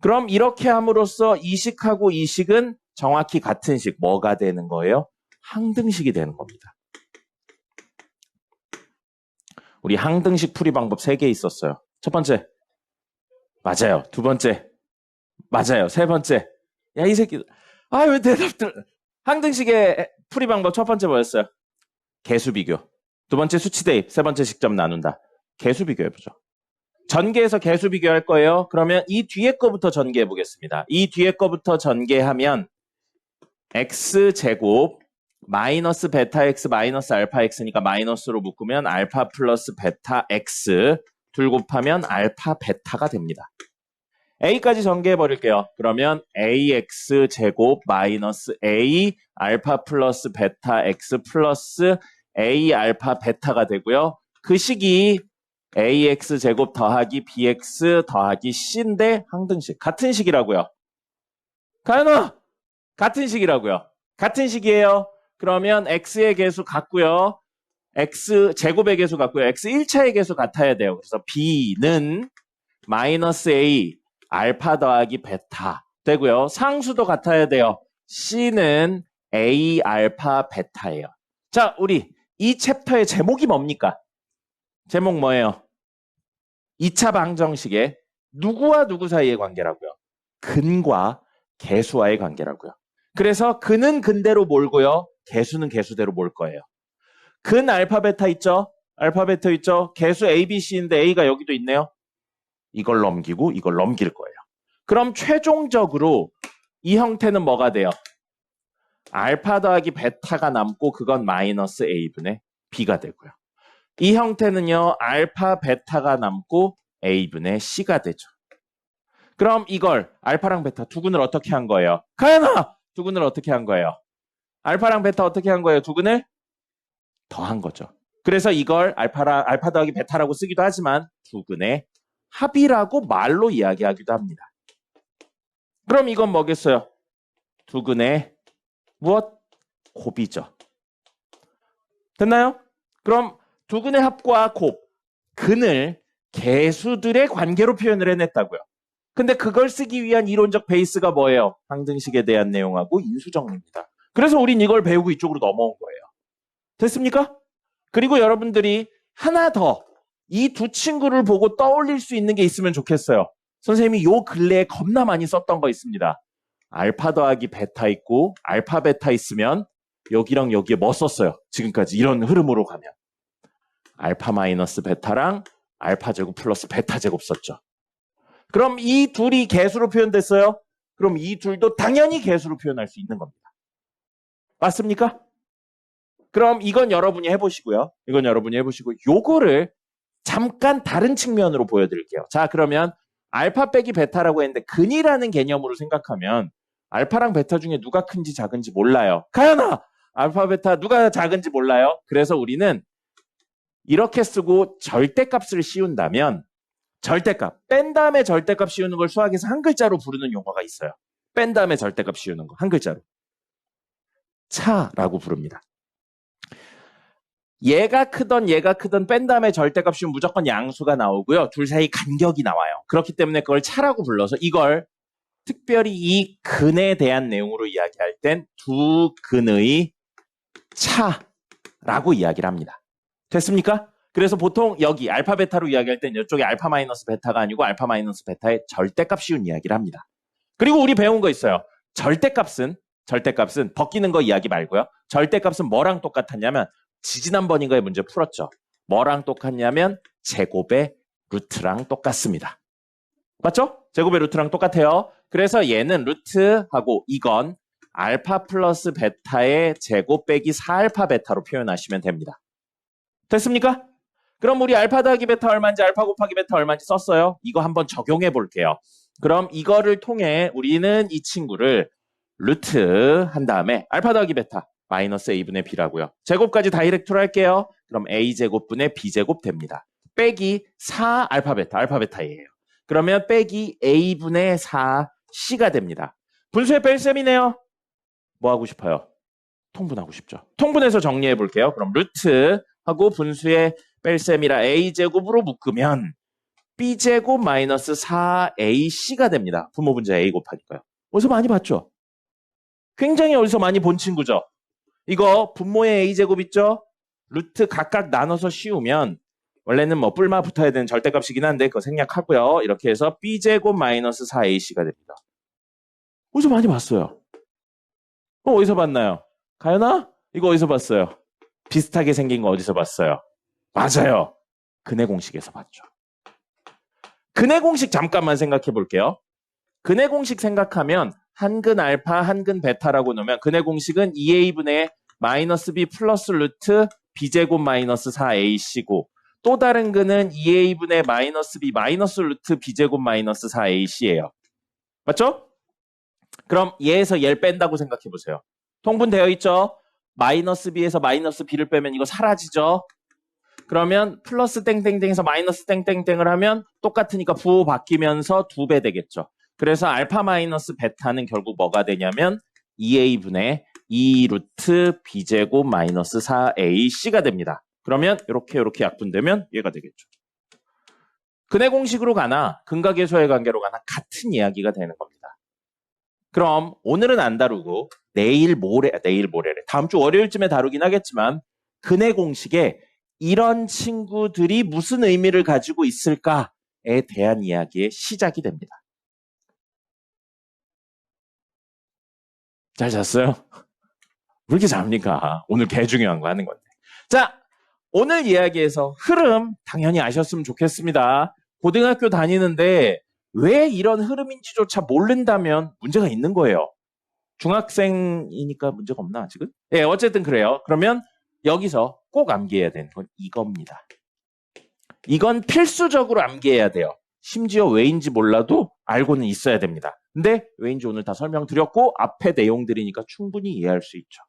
그럼 이렇게 함으로써 이식하고 이식은 정확히 같은 식, 뭐가 되는 거예요? 항등식이 되는 겁니다. 우리 항등식 풀이 방법 3개 있었어요. 첫 번째, 맞아요. 두 번째, 맞아요. 세 번째, 야, 이 새끼, 왜 대답들. 항등식의 풀이 방법 첫 번째 뭐였어요? 개수 비교. 두 번째 수치 대입, 세 번째 식점 나눈다. 개수 비교해보죠. 전개해서 개수 비교할 거예요. 그러면 이 뒤에 거부터 전개해 보겠습니다. 이 뒤에 거부터 전개하면 x제곱 마이너스 베타 x 마이너스 알파 x니까 마이너스로 묶으면 알파 플러스 베타 x 둘 곱하면 알파 베타가 됩니다. a까지 전개해 버릴게요. 그러면 ax제곱 마이너스 a 알파 플러스 베타 x 플러스 a 알파 베타가 되고요. 그 식이 ax제곱 더하기 bx 더하기 c인데 항등식. 같은 식이라고요. 가연아! 같은 식이라고요. 같은 식이에요. 그러면 x의 계수 같고요. x제곱의 계수 같고요. x 1차의 계수 같아야 돼요. 그래서 b는 마이너스 a 알파 더하기 베타 되고요. 상수도 같아야 돼요. c는 a 알파 베타예요. 자, 우리 이 챕터의 제목이 뭡니까? 제목 뭐예요? 2차 방정식의 누구와 누구 사이의 관계라고요? 근과 개수와의 관계라고요. 그래서 근은 근대로 몰고요. 개수는 개수대로 몰 거예요. 근 알파 베타 있죠? 알파 베타 있죠? 개수 A, B, C인데 A가 여기도 있네요. 이걸 넘기고 이걸 넘길 거예요. 그럼 최종적으로 이 형태는 뭐가 돼요? 알파 더하기 베타가 남고 그건 마이너스 A분의 B가 되고요. 이 형태는요. 알파 베타가 남고 A분의 C가 되죠. 그럼 이걸 알파랑 베타 두 근을 어떻게 한 거예요? 가연아! 두 근을 어떻게 한 거예요? 알파랑 베타 어떻게 한 거예요? 두 근을 더한 거죠. 그래서 이걸 알파 더하기 베타라고 쓰기도 하지만 두 근의 합이라고 말로 이야기하기도 합니다. 그럼 이건 뭐겠어요? 두 근의 무엇? 곱이죠. 됐나요? 그럼 두 근의 합과 곱, 근을 개수들의 관계로 표현을 해냈다고요. 근데 그걸 쓰기 위한 이론적 베이스가 뭐예요? 방정식에 대한 내용하고 인수정리입니다. 그래서 우린 이걸 배우고 이쪽으로 넘어온 거예요. 됐습니까? 그리고 여러분들이 하나 더 이 두 친구를 보고 떠올릴 수 있는 게 있으면 좋겠어요. 선생님이 요 근래에 겁나 많이 썼던 거 있습니다. 알파 더하기 베타 있고 알파 베타 있으면 여기랑 여기에 뭐 썼어요? 지금까지 이런 흐름으로 가면 알파 마이너스 베타랑 알파 제곱 플러스 베타 제곱 썼죠. 그럼 이 둘이 개수로 표현됐어요? 그럼 이 둘도 당연히 개수로 표현할 수 있는 겁니다. 맞습니까? 그럼 이건 여러분이 해보시고요. 이건 여러분이 해보시고 요거를 잠깐 다른 측면으로 보여드릴게요. 자, 그러면 알파 빼기 베타라고 했는데 근이라는 개념으로 생각하면 알파랑 베타 중에 누가 큰지 작은지 몰라요. 가연아! 알파 베타 누가 작은지 몰라요? 그래서 우리는 이렇게 쓰고 절대값을 씌운다면 절대값, 뺀 다음에 절대값 씌우는 걸 수학에서 한 글자로 부르는 용어가 있어요. 뺀 다음에 절대값 씌우는 거 한 글자로. 차라고 부릅니다. 얘가 크던 뺀 다음에 절대값 씌우면 무조건 양수가 나오고요. 둘 사이 간격이 나와요. 그렇기 때문에 그걸 차라고 불러서 이걸 특별히 이 근에 대한 내용으로 이야기할 땐 두 근의 차라고 이야기를 합니다. 됐습니까? 그래서 보통 여기 알파 베타로 이야기할 땐 이쪽에 알파 마이너스 베타가 아니고 알파 마이너스 베타의 절대값 씌운 이야기를 합니다. 그리고 우리 배운 거 있어요. 절대값은 벗기는 거 이야기 말고요. 절대값은 뭐랑 똑같았냐면 지지난번인가에 문제 풀었죠. 뭐랑 똑같냐면 제곱의 루트랑 똑같습니다. 맞죠? 제곱의 루트랑 똑같아요. 그래서 얘는 루트하고 이건 알파 플러스 베타의 제곱 빼기 4알파 베타로 표현하시면 됩니다. 됐습니까? 그럼 우리 알파 더하기 베타 얼마인지 알파 곱하기 베타 얼마인지 썼어요. 이거 한번 적용해 볼게요. 그럼 이거를 통해 우리는 이 친구를 루트 한 다음에 알파 더하기 베타 마이너스 a분의 b라고요. 제곱까지 다이렉트로 할게요. 그럼 a제곱분의 b제곱 됩니다. 빼기 4 알파 베타예요. 그러면 빼기 a분의 4c가 됩니다. 분수의 뺄셈이네요. 뭐 하고 싶어요? 통분하고 싶죠. 통분해서 정리해 볼게요. 그럼 루트하고 분수의 뺄셈이라 a제곱으로 묶으면 b제곱 마이너스 4ac가 됩니다. 분모분자 a 곱하니까요. 어디서 많이 봤죠? 굉장히 어디서 많이 본 친구죠? 이거 분모의 a제곱 있죠? 루트 각각 나눠서 씌우면 원래는 뭐 뿔마 붙어야 되는 절대값이긴 한데 그거 생략하고요. 이렇게 해서 b제곱 마이너스 4ac가 됩니다. 어디서 많이 봤어요? 어디서 봤나요? 가연아? 이거 어디서 봤어요? 비슷하게 생긴 거 어디서 봤어요? 맞아요. 근해 공식에서 봤죠. 근해 공식 잠깐만 생각해 볼게요. 근해 공식 생각하면 한근 알파, 한근 베타라고 놓으면 근해 공식은 2a분의 마이너스 b 플러스 루트 b제곱 마이너스 4ac고 또 다른 근은 2a분의 마이너스 b 마이너스 루트 b제곱 마이너스 4ac예요. 맞죠? 그럼 얘에서 얘를 뺀다고 생각해 보세요. 통분되어 있죠? 마이너스 b에서 마이너스 b를 빼면 이거 사라지죠? 그러면 플러스 땡땡땡에서 마이너스 땡땡땡을 하면 똑같으니까 부호 바뀌면서 2배 되겠죠. 그래서 알파 마이너스 베타는 결국 뭐가 되냐면 2a분의 2루트 b제곱 마이너스 4ac가 됩니다. 그러면 이렇게 약분되면 얘가 되겠죠. 근해 공식으로 가나 근과 계수의 관계로 가나 같은 이야기가 되는 겁니다. 그럼 오늘은 안 다루고 내일 모레래. 다음 주 월요일쯤에 다루긴 하겠지만 근해 공식에 이런 친구들이 무슨 의미를 가지고 있을까에 대한 이야기의 시작이 됩니다. 잘 잤어요? 왜 이렇게 잡니까? 오늘 개 중요한 거 하는 건데. 자, 오늘 이야기에서 흐름 당연히 아셨으면 좋겠습니다. 고등학교 다니는데 왜 이런 흐름인지조차 모른다면 문제가 있는 거예요. 중학생이니까 문제가 없나 지금? 네, 어쨌든 그래요. 그러면 여기서 꼭 암기해야 되는 건 이겁니다. 이건 필수적으로 암기해야 돼요. 심지어 왜인지 몰라도 알고는 있어야 됩니다. 근데 왜인지 오늘 다 설명드렸고 앞에 내용들이니까 충분히 이해할 수 있죠.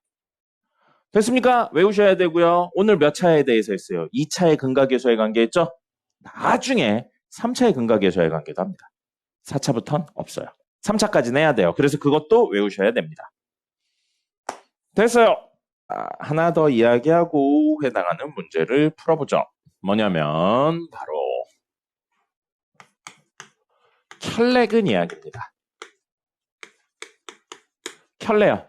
됐습니까? 외우셔야 되고요. 오늘 몇 차에 대해서 했어요? 2차의 근과 계수의 관계 했죠? 나중에 3차의 근과 계수의 관계도 합니다. 4차부터는 없어요. 3차까지는 해야 돼요. 그래서 그것도 외우셔야 됩니다. 됐어요. 하나 더 이야기하고 해당하는 문제를 풀어보죠. 뭐냐면 바로 켤레근 이야기입니다. 켤레요.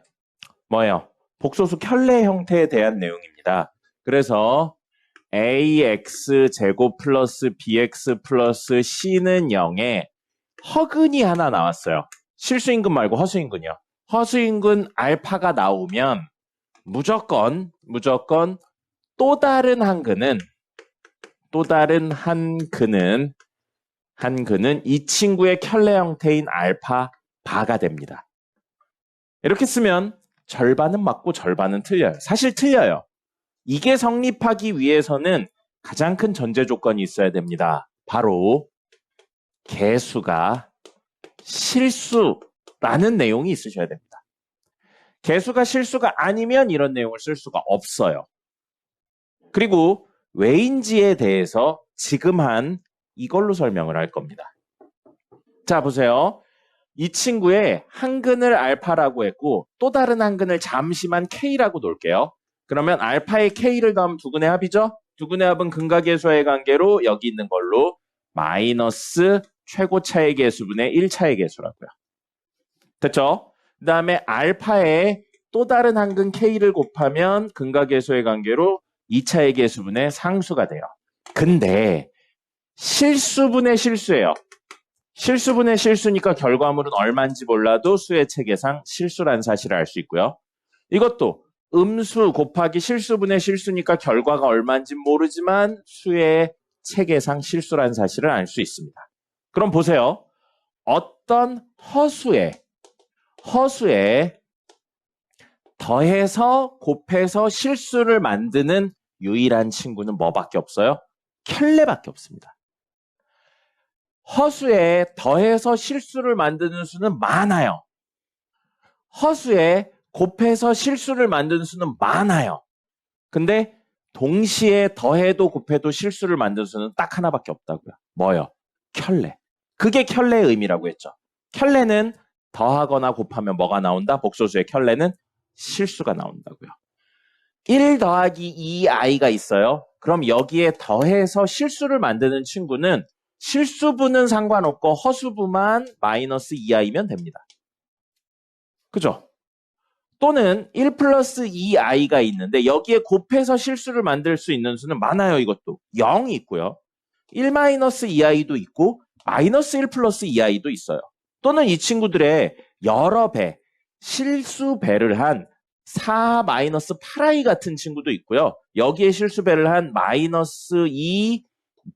뭐예요? 복소수 켤레 형태에 대한 내용입니다. 그래서 ax 제곱 플러스 bx 플러스 c는 0에 허근이 하나 나왔어요. 실수인근 말고 허수인근이요. 허수인근 알파가 나오면 무조건 또 다른 한 근은 이 친구의 켤레 형태인 알파 바가 됩니다. 이렇게 쓰면 절반은 맞고 절반은 틀려요. 사실 틀려요. 이게 성립하기 위해서는 가장 큰 전제 조건이 있어야 됩니다. 바로 개수가 실수라는 내용이 있으셔야 됩니다. 개수가 실수가 아니면 이런 내용을 쓸 수가 없어요. 그리고 왜인지에 대해서 지금 한 이걸로 설명을 할 겁니다. 자, 보세요. 이 친구의 한근을 알파라고 했고 또 다른 한근을 잠시만 K라고 놓을게요. 그러면 알파에 K를 더하면 두근의 합이죠? 두근의 합은 근각계수와의 관계로 여기 있는 걸로 마이너스 최고차의 개수분의 1차의 개수라고요. 됐죠? 그 다음에 알파에 또 다른 한근 K를 곱하면 근각계수의 관계로 2차의 개수분의 상수가 돼요. 근데 실수분의 실수예요. 실수분의 실수니까 결과물은 얼마인지 몰라도 수의 체계상 실수라는 사실을 알 수 있고요. 이것도 음수 곱하기 실수분의 실수니까 결과가 얼마인지 모르지만 수의 체계상 실수라는 사실을 알 수 있습니다. 그럼 보세요. 어떤 허수에 더해서 곱해서 실수를 만드는 유일한 친구는 뭐밖에 없어요? 켤레밖에 없습니다. 허수에 더해서 실수를 만드는 수는 많아요. 허수에 곱해서 실수를 만드는 수는 많아요. 근데 동시에 더해도 곱해도 실수를 만드는 수는 딱 하나밖에 없다고요. 뭐요? 켤레. 그게 켤레의 의미라고 했죠. 켤레는 더하거나 곱하면 뭐가 나온다? 복소수의 켤레는 실수가 나온다고요. 1 더하기 2i가 있어요. 그럼 여기에 더해서 실수를 만드는 친구는 실수부는 상관없고 허수부만 마이너스 2i면 됩니다. 그죠? 또는 1 플러스 2i가 있는데 여기에 곱해서 실수를 만들 수 있는 수는 많아요. 이것도 0이 있고요. 1 마이너스 2i도 있고 마이너스 1 플러스 2i도 있어요. 또는 이 친구들의 여러 배, 실수 배를 한 4 마이너스 8i 같은 친구도 있고요. 여기에 실수 배를 한 마이너스 2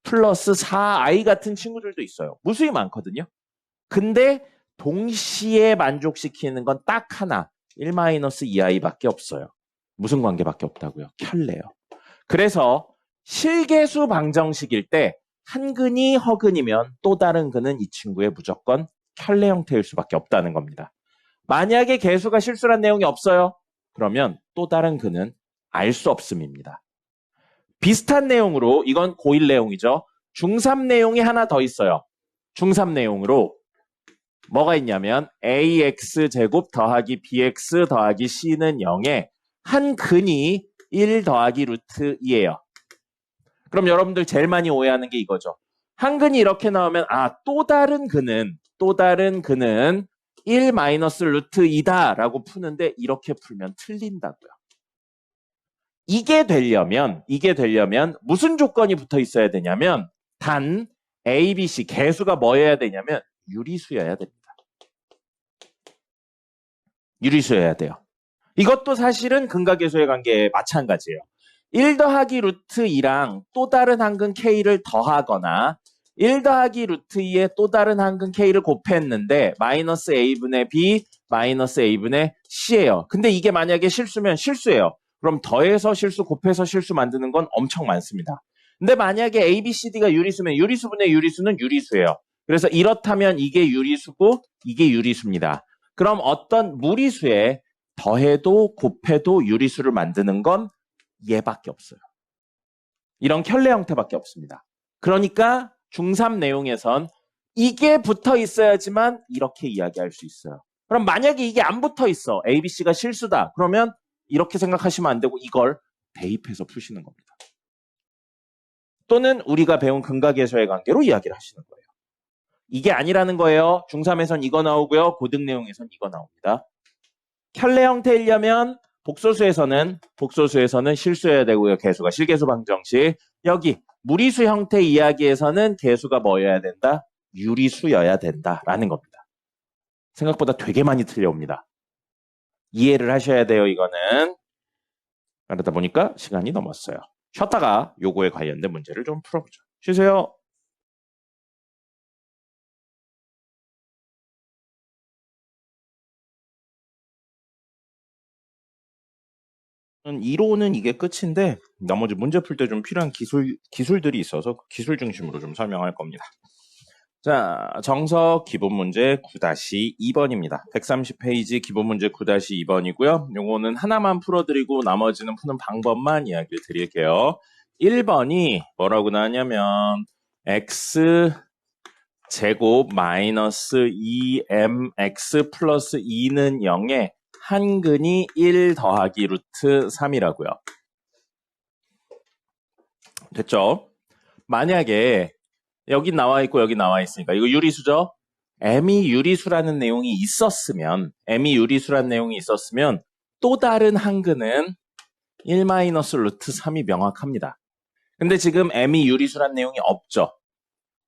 플러스 4i 같은 친구들도 있어요. 무수히 많거든요. 근데 동시에 만족시키는 건 딱 하나. 1-2i밖에 없어요. 무슨 관계밖에 없다고요? 켤레요. 그래서 실계수 방정식일 때 한 근이 허근이면 또 다른 근은 이 친구의 무조건 켤레 형태일 수밖에 없다는 겁니다. 만약에 개수가 실수란 내용이 없어요. 그러면 또 다른 근은 알 수 없음입니다. 비슷한 내용으로 이건 고1 내용이죠. 중3 내용이 하나 더 있어요. 중3 내용으로 뭐가 있냐면 ax 제곱 더하기 bx 더하기 c는 0에 한 근이 1 더하기 루트 2예요. 그럼 여러분들 제일 많이 오해하는 게 이거죠. 한 근이 이렇게 나오면 또 다른 근은 1 마이너스 루트 2다 라고 푸는데 이렇게 풀면 틀린다고요. 이게 되려면 무슨 조건이 붙어 있어야 되냐면 단 A, B, C 개수가 뭐여야 되냐면 유리수여야 됩니다. 유리수여야 돼요. 이것도 사실은 근각계수의 관계에 마찬가지예요. 1 더하기 루트 2랑 또 다른 한근 K를 더하거나 1 더하기 루트 2에 또 다른 한근 K를 곱했는데 마이너스 A분의 B, 마이너스 A분의 C예요. 근데 이게 만약에 실수면 실수예요. 그럼 더해서 실수, 곱해서 실수 만드는 건 엄청 많습니다. 근데 만약에 A, B, C, D가 유리수면 유리수분의 유리수는 유리수예요. 그래서 이렇다면 이게 유리수고 이게 유리수입니다. 그럼 어떤 무리수에 더해도 곱해도 유리수를 만드는 건 얘밖에 없어요. 이런 켤레 형태밖에 없습니다. 그러니까 중3 내용에선 이게 붙어 있어야지만 이렇게 이야기할 수 있어요. 그럼 만약에 이게 안 붙어 있어. A, B, C가 실수다. 그러면 이렇게 생각하시면 안 되고 이걸 대입해서 푸시는 겁니다. 또는 우리가 배운 근각에서의 관계로 이야기를 하시는 거예요. 이게 아니라는 거예요. 중3에선 이거 나오고요. 고등 내용에선 이거 나옵니다. 켤레 형태이려면 복소수에서는 실수해야 되고요. 개수가 실개수 방정식. 여기 무리수 형태 이야기에서는 개수가 뭐여야 된다? 유리수여야 된다라는 겁니다. 생각보다 되게 많이 틀려옵니다. 이해를 하셔야 돼요. 이거는. 그러다 보니까 시간이 넘었어요. 쉬었다가 요거에 관련된 문제를 좀 풀어보죠. 쉬세요. 이론은 이게 끝인데 나머지 문제 풀 때 좀 필요한 기술들이 있어서 기술 중심으로 좀 설명할 겁니다. 자, 정석 기본 문제 9-2번입니다. 130페이지 기본 문제 9-2번이고요. 요거는 하나만 풀어드리고 나머지는 푸는 방법만 이야기를 드릴게요. 1번이 뭐라고 나왔냐면 x 제곱 마이너스 2mx 플러스 2는 0에 한근이 1 더하기 루트 3이라고요. 됐죠? 만약에 여기 나와 있고 여기 나와 있으니까 이거 유리수죠? m이 유리수라는 내용이 있었으면 또 다른 한근은 1 마이너스 루트 3이 명확합니다. 근데 지금 m이 유리수라는 내용이 없죠?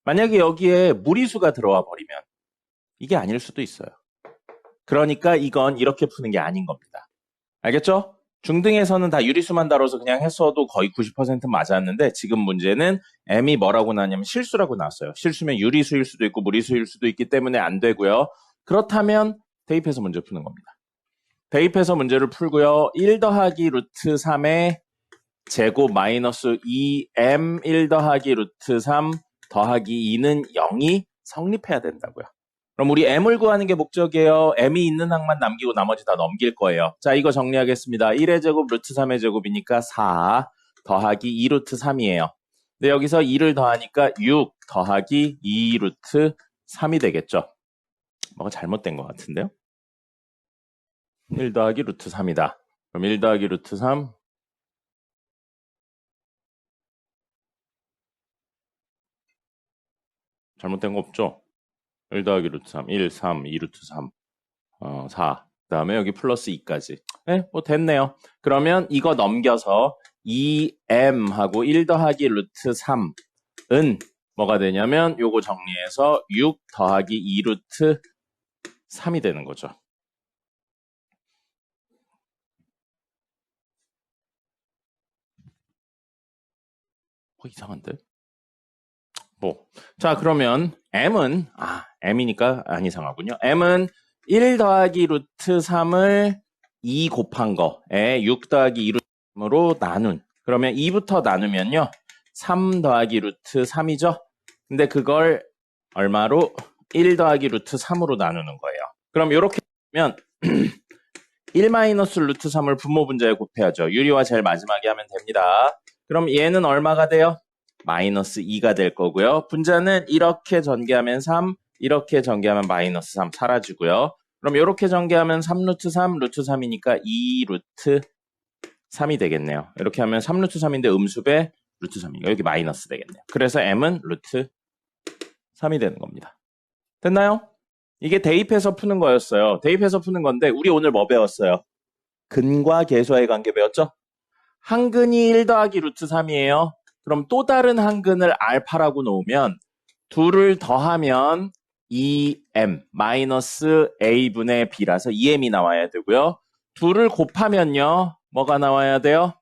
만약에 여기에 무리수가 들어와 버리면 이게 아닐 수도 있어요. 그러니까 이건 이렇게 푸는 게 아닌 겁니다. 알겠죠? 중등에서는 다 유리수만 다뤄서 그냥 했어도 거의 90% 맞았는데 지금 문제는 m이 뭐라고 나왔냐면 실수라고 나왔어요. 실수면 유리수일 수도 있고 무리수일 수도 있기 때문에 안 되고요. 그렇다면 대입해서 문제 푸는 겁니다. 대입해서 문제를 풀고요. 1 더하기 루트 3의 제곱 마이너스 2m 1 더하기 루트 3 더하기 2는 0이 성립해야 된다고요. 그럼 우리 m을 구하는 게 목적이에요. m이 있는 항만 남기고 나머지 다 넘길 거예요. 자, 이거 정리하겠습니다. 1의 제곱 루트 3의 제곱이니까 4 더하기 2 루트 3이에요. 근데 여기서 2를 더하니까 6 더하기 2 루트 3이 되겠죠. 뭐가 잘못된 것 같은데요? 1 더하기 루트 3이다. 그럼 1 더하기 루트 3 잘못된 거 없죠? 1 더하기 루트 3, 1, 3, 2 루트 3, 4. 그 다음에 여기 플러스 2까지. 네, 뭐 됐네요. 그러면 이거 넘겨서 2m하고 1 더하기 루트 3은 뭐가 되냐면 요거 정리해서 6 더하기 2 루트 3이 되는 거죠. 이상한데? 자, 그러면 m은 m이니까 안 이상하군요. m은 1 더하기 루트 3을 2 곱한 거에 6 더하기 2 루트 3으로 나눈. 그러면 2부터 나누면요. 3 더하기 루트 3이죠. 근데 그걸 얼마로? 1 더하기 루트 3으로 나누는 거예요. 그럼 이렇게 하면 1 마이너스 루트 3을 분모 분자에 곱해야죠. 유리와 제일 마지막에 하면 됩니다. 그럼 얘는 얼마가 돼요? 마이너스 2가 될 거고요. 분자는 이렇게 전개하면 3, 이렇게 전개하면 마이너스 3 사라지고요. 그럼 이렇게 전개하면 3 루트 3, 루트 3이니까 2 루트 3이 되겠네요. 이렇게 하면 3 루트 3인데 음수배 루트 3이니까 여기 마이너스 되겠네요. 그래서 m은 루트 3이 되는 겁니다. 됐나요? 이게 대입해서 푸는 거였어요. 대입해서 푸는 건데 우리 오늘 뭐 배웠어요? 근과 계수와의 관계 배웠죠? 한근이 1 더하기 루트 3이에요. 그럼 또 다른 한근을 알파라고 놓으면 둘을 더하면 2m 마이너스 a분의 b라서 2m이 나와야 되고요. 둘을 곱하면요. 뭐가 나와야 돼요?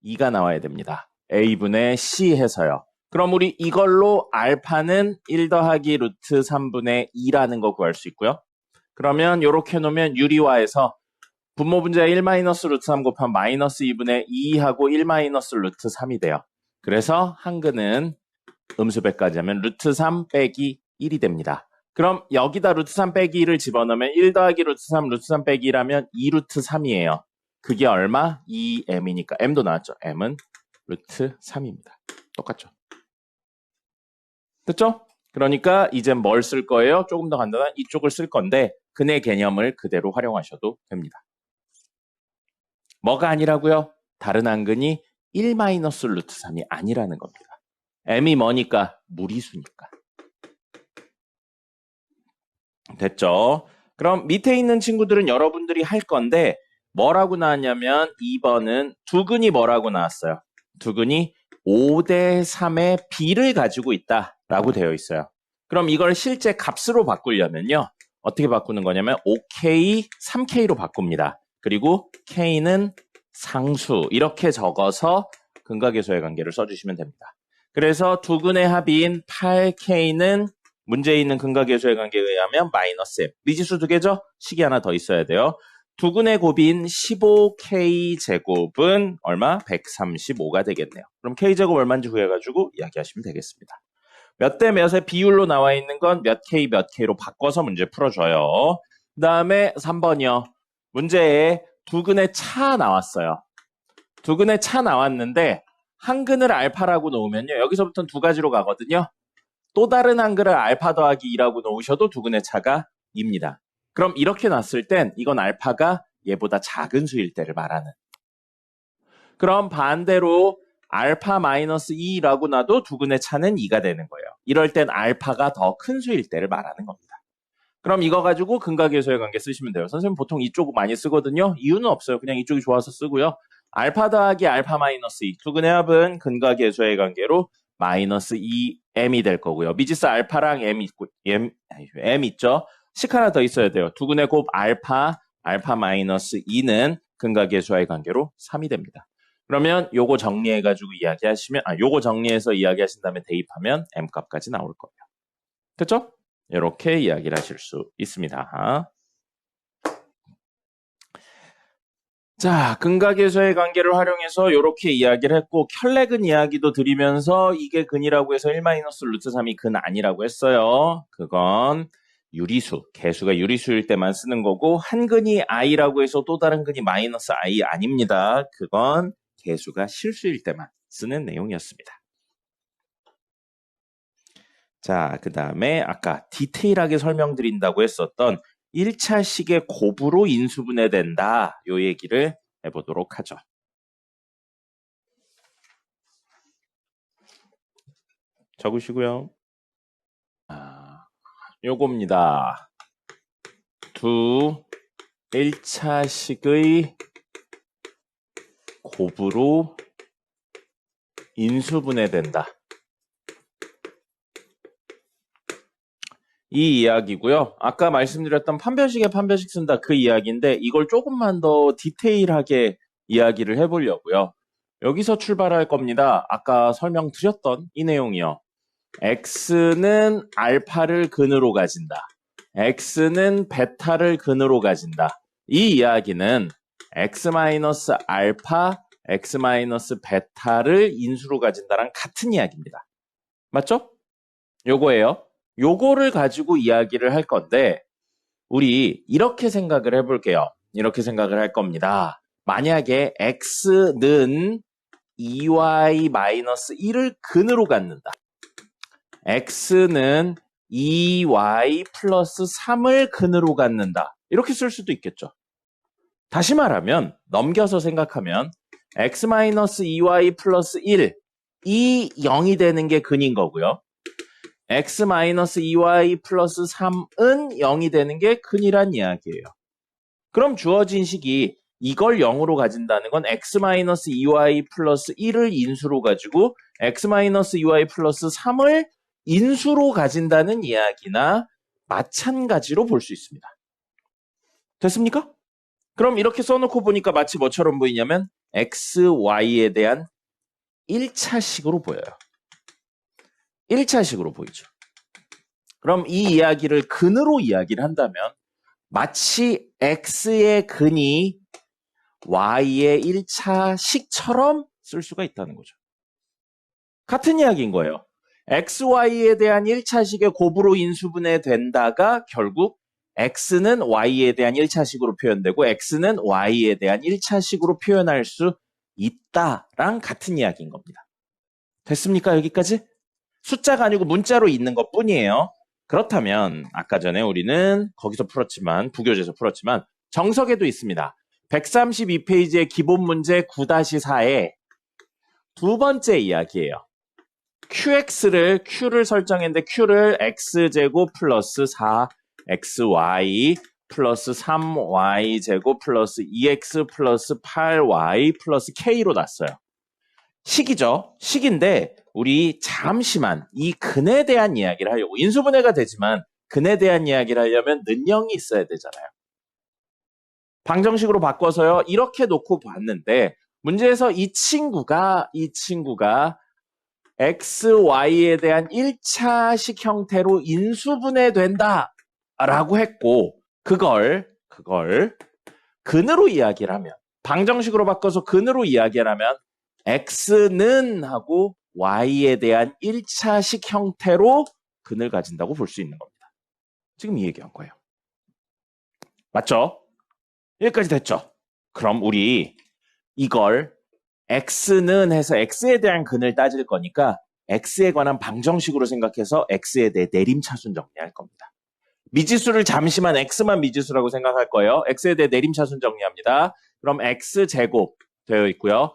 2가 나와야 됩니다. a분의 c 해서요. 그럼 우리 이걸로 알파는 1 더하기 루트 3분의 2라는 거 구할 수 있고요. 그러면 이렇게 놓으면 유리화해서 분모 분자에 1 마이너스 루트 3 곱하면 마이너스 2분의 2하고 1 마이너스 루트 3이 돼요. 그래서 한근은 음수배까지 하면 루트 3 빼기 1이 됩니다. 그럼 여기다 루트 3 빼기 1을 집어넣으면 1 더하기 루트 3 루트 3 빼기 1하면 2 루트 3이에요. 그게 얼마? 2m이니까 m도 나왔죠. m은 루트 3입니다. 똑같죠. 됐죠? 그러니까 이제 뭘 쓸 거예요? 조금 더 간단한 이쪽을 쓸 건데 근의 개념을 그대로 활용하셔도 됩니다. 뭐가 아니라고요? 다른 한근이 1 마이너스 루트 3이 아니라는 겁니다. m이 뭐니까? 무리수니까. 됐죠? 그럼 밑에 있는 친구들은 여러분들이 할 건데 뭐라고 나왔냐면 2번은 두근이 뭐라고 나왔어요? 두근이 5대 3의 b를 가지고 있다라고 되어 있어요. 그럼 이걸 실제 값으로 바꾸려면요. 어떻게 바꾸는 거냐면 5k, 3k로 바꿉니다. 그리고 k는 상수 이렇게 적어서 근각계수의 관계를 써주시면 됩니다. 그래서 두근의 합인 8k는 문제에 있는 근각계수의 관계에 의하면 마이너스 m. 미지수 두 개죠? 식이 하나 더 있어야 돼요. 두근의 곱인 15k 제곱은 얼마? 135가 되겠네요. 그럼 k 제곱 얼마인지 구해가지고 이야기하시면 되겠습니다. 몇 대 몇의 비율로 나와 있는 건 몇 k 몇 k로 바꿔서 문제 풀어줘요. 그 다음에 3번이요. 문제에 두근의 차 나왔어요. 두근의 차 나왔는데 한근을 알파라고 놓으면요. 여기서부터는 두 가지로 가거든요. 또 다른 한글을 알파 더하기 2라고 놓으셔도 두근의 차가 2입니다. 그럼 이렇게 놨을 땐 이건 알파가 얘보다 작은 수일 때를 말하는. 그럼 반대로 알파 마이너스 2라고 놔도 두근의 차는 2가 되는 거예요. 이럴 땐 알파가 더 큰 수일 때를 말하는 겁니다. 그럼 이거 가지고 근각계수의 관계 쓰시면 돼요. 선생님 보통 이쪽 많이 쓰거든요. 이유는 없어요. 그냥 이쪽이 좋아서 쓰고요. 알파 더하기 알파 마이너스 2. 두근의 합은 근각계수의 관계로 마이너스 2m이 될 거고요. 미지수 알파랑 m 있죠. 식 하나 더 있어야 돼요. 두근의 곱 알파 마이너스 2는 근각계수의 관계로 3이 됩니다. 그러면 요거 정리해가지고 이야기하시면, 요거 정리해서 이야기하신 다음에 대입하면 m 값까지 나올 거예요. 됐죠? 이렇게 이야기를 하실 수 있습니다. 자, 근각계수의 관계를 활용해서 이렇게 이야기를 했고 켤레근 이야기도 드리면서 이게 근이라고 해서 1 마이너스 루트 3이 근 아니라고 했어요. 그건 유리수, 개수가 유리수일 때만 쓰는 거고 한 근이 i라고 해서 또 다른 근이 마이너스 i 아닙니다. 그건 개수가 실수일 때만 쓰는 내용이었습니다. 자, 그 다음에 아까 디테일하게 설명드린다고 했었던 1차식의 곱으로 인수분해된다. 요 얘기를 해보도록 하죠. 적으시고요. 요겁니다. 두 1차식의 곱으로 인수분해된다. 이 이야기고요. 아까 말씀드렸던 판별식에 판별식 쓴다 그 이야기인데 이걸 조금만 더 디테일하게 이야기를 해보려고요. 여기서 출발할 겁니다. 아까 설명드렸던 이 내용이요. x는 알파를 근으로 가진다. x는 베타를 근으로 가진다. 이 이야기는 x-알파, x-베타를 인수로 가진다랑 같은 이야기입니다. 맞죠? 요거예요. 요거를 가지고 이야기를 할 건데 우리 이렇게 생각을 해볼게요. 이렇게 생각을 할 겁니다. 만약에 x는 2y-1을 근으로 갖는다. x는 2y 플러스 3을 근으로 갖는다. 이렇게 쓸 수도 있겠죠. 다시 말하면 넘겨서 생각하면 x-2y 플러스 1, 이 0이 되는 게 근인 거고요. x-2y 플러스 3은 0이 되는 게 근이란 이야기예요. 그럼 주어진 식이 이걸 0으로 가진다는 건 x-2y 플러스 1을 인수로 가지고 x-2y 플러스 3을 인수로 가진다는 이야기나 마찬가지로 볼 수 있습니다. 됐습니까? 그럼 이렇게 써놓고 보니까 마치 뭐처럼 보이냐면 x, y에 대한 1차식으로 보여요. 1차식으로 보이죠. 그럼 이 이야기를 근으로 이야기를 한다면 마치 x의 근이 y의 1차식처럼 쓸 수가 있다는 거죠. 같은 이야기인 거예요. x, y에 대한 1차식의 곱으로 인수분해 된다가 결국 x는 y에 대한 1차식으로 표현되고 x는 y에 대한 1차식으로 표현할 수 있다랑 같은 이야기인 겁니다. 됐습니까? 여기까지? 숫자가 아니고 문자로 있는 것 뿐이에요. 그렇다면 아까 전에 우리는 거기서 풀었지만 부교재에서 풀었지만 정석에도 있습니다. 132페이지의 기본 문제 9-4의 두 번째 이야기예요. Q를 설정했는데 Q를 X제곱 플러스 4XY 플러스 3Y제곱 플러스 2X 플러스 8Y 플러스 K로 놨어요. 식이죠. 식인데 우리 잠시만 이 근에 대한 이야기를 하려고, 인수분해가 되지만 근에 대한 이야기를 하려면 는영이 있어야 되잖아요. 방정식으로 바꿔서요. 이렇게 놓고 봤는데 문제에서 이 친구가 XY에 대한 1차식 형태로 인수분해된다 라고 했고, 그걸 근으로 이야기를 하면, 방정식으로 바꿔서 근으로 이야기를 하면 X는 하고 Y에 대한 1차식 형태로 근을 가진다고 볼 수 있는 겁니다. 지금 이 얘기한 거예요. 맞죠? 여기까지 됐죠? 그럼 우리 이걸 X는 해서 X에 대한 근을 따질 거니까 X에 관한 방정식으로 생각해서 X에 대해 내림차순 정리할 겁니다. 미지수를 잠시만 X만 미지수라고 생각할 거예요. X에 대해 내림차순 정리합니다. 그럼 X제곱 되어 있고요.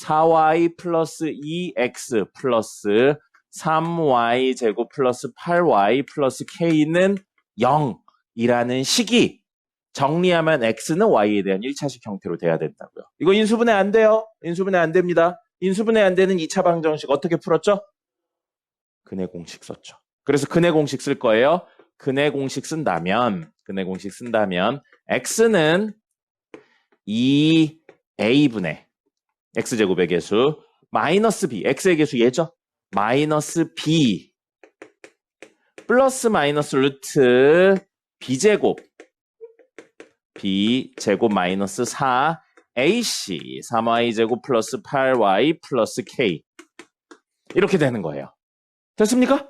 4Y 플러스 2X 플러스 3Y제곱 플러스 8Y 플러스 K는 0이라는 식이 정리하면 X는 Y에 대한 1차식 형태로 돼야 된다고요. 이거 인수분해 안 돼요. 인수분해 안 됩니다. 인수분해 안 되는 2차 방정식 어떻게 풀었죠? 근의 공식 썼죠. 그래서 근의 공식 쓸 거예요. 근의 공식 쓴다면 X는 2A분의 X제곱의 개수 마이너스 B, X의 개수 얘죠? 마이너스 B 플러스 마이너스 루트 B제곱 마이너스 4AC 3Y제곱 플러스 8Y 플러스 K 이렇게 되는 거예요. 됐습니까?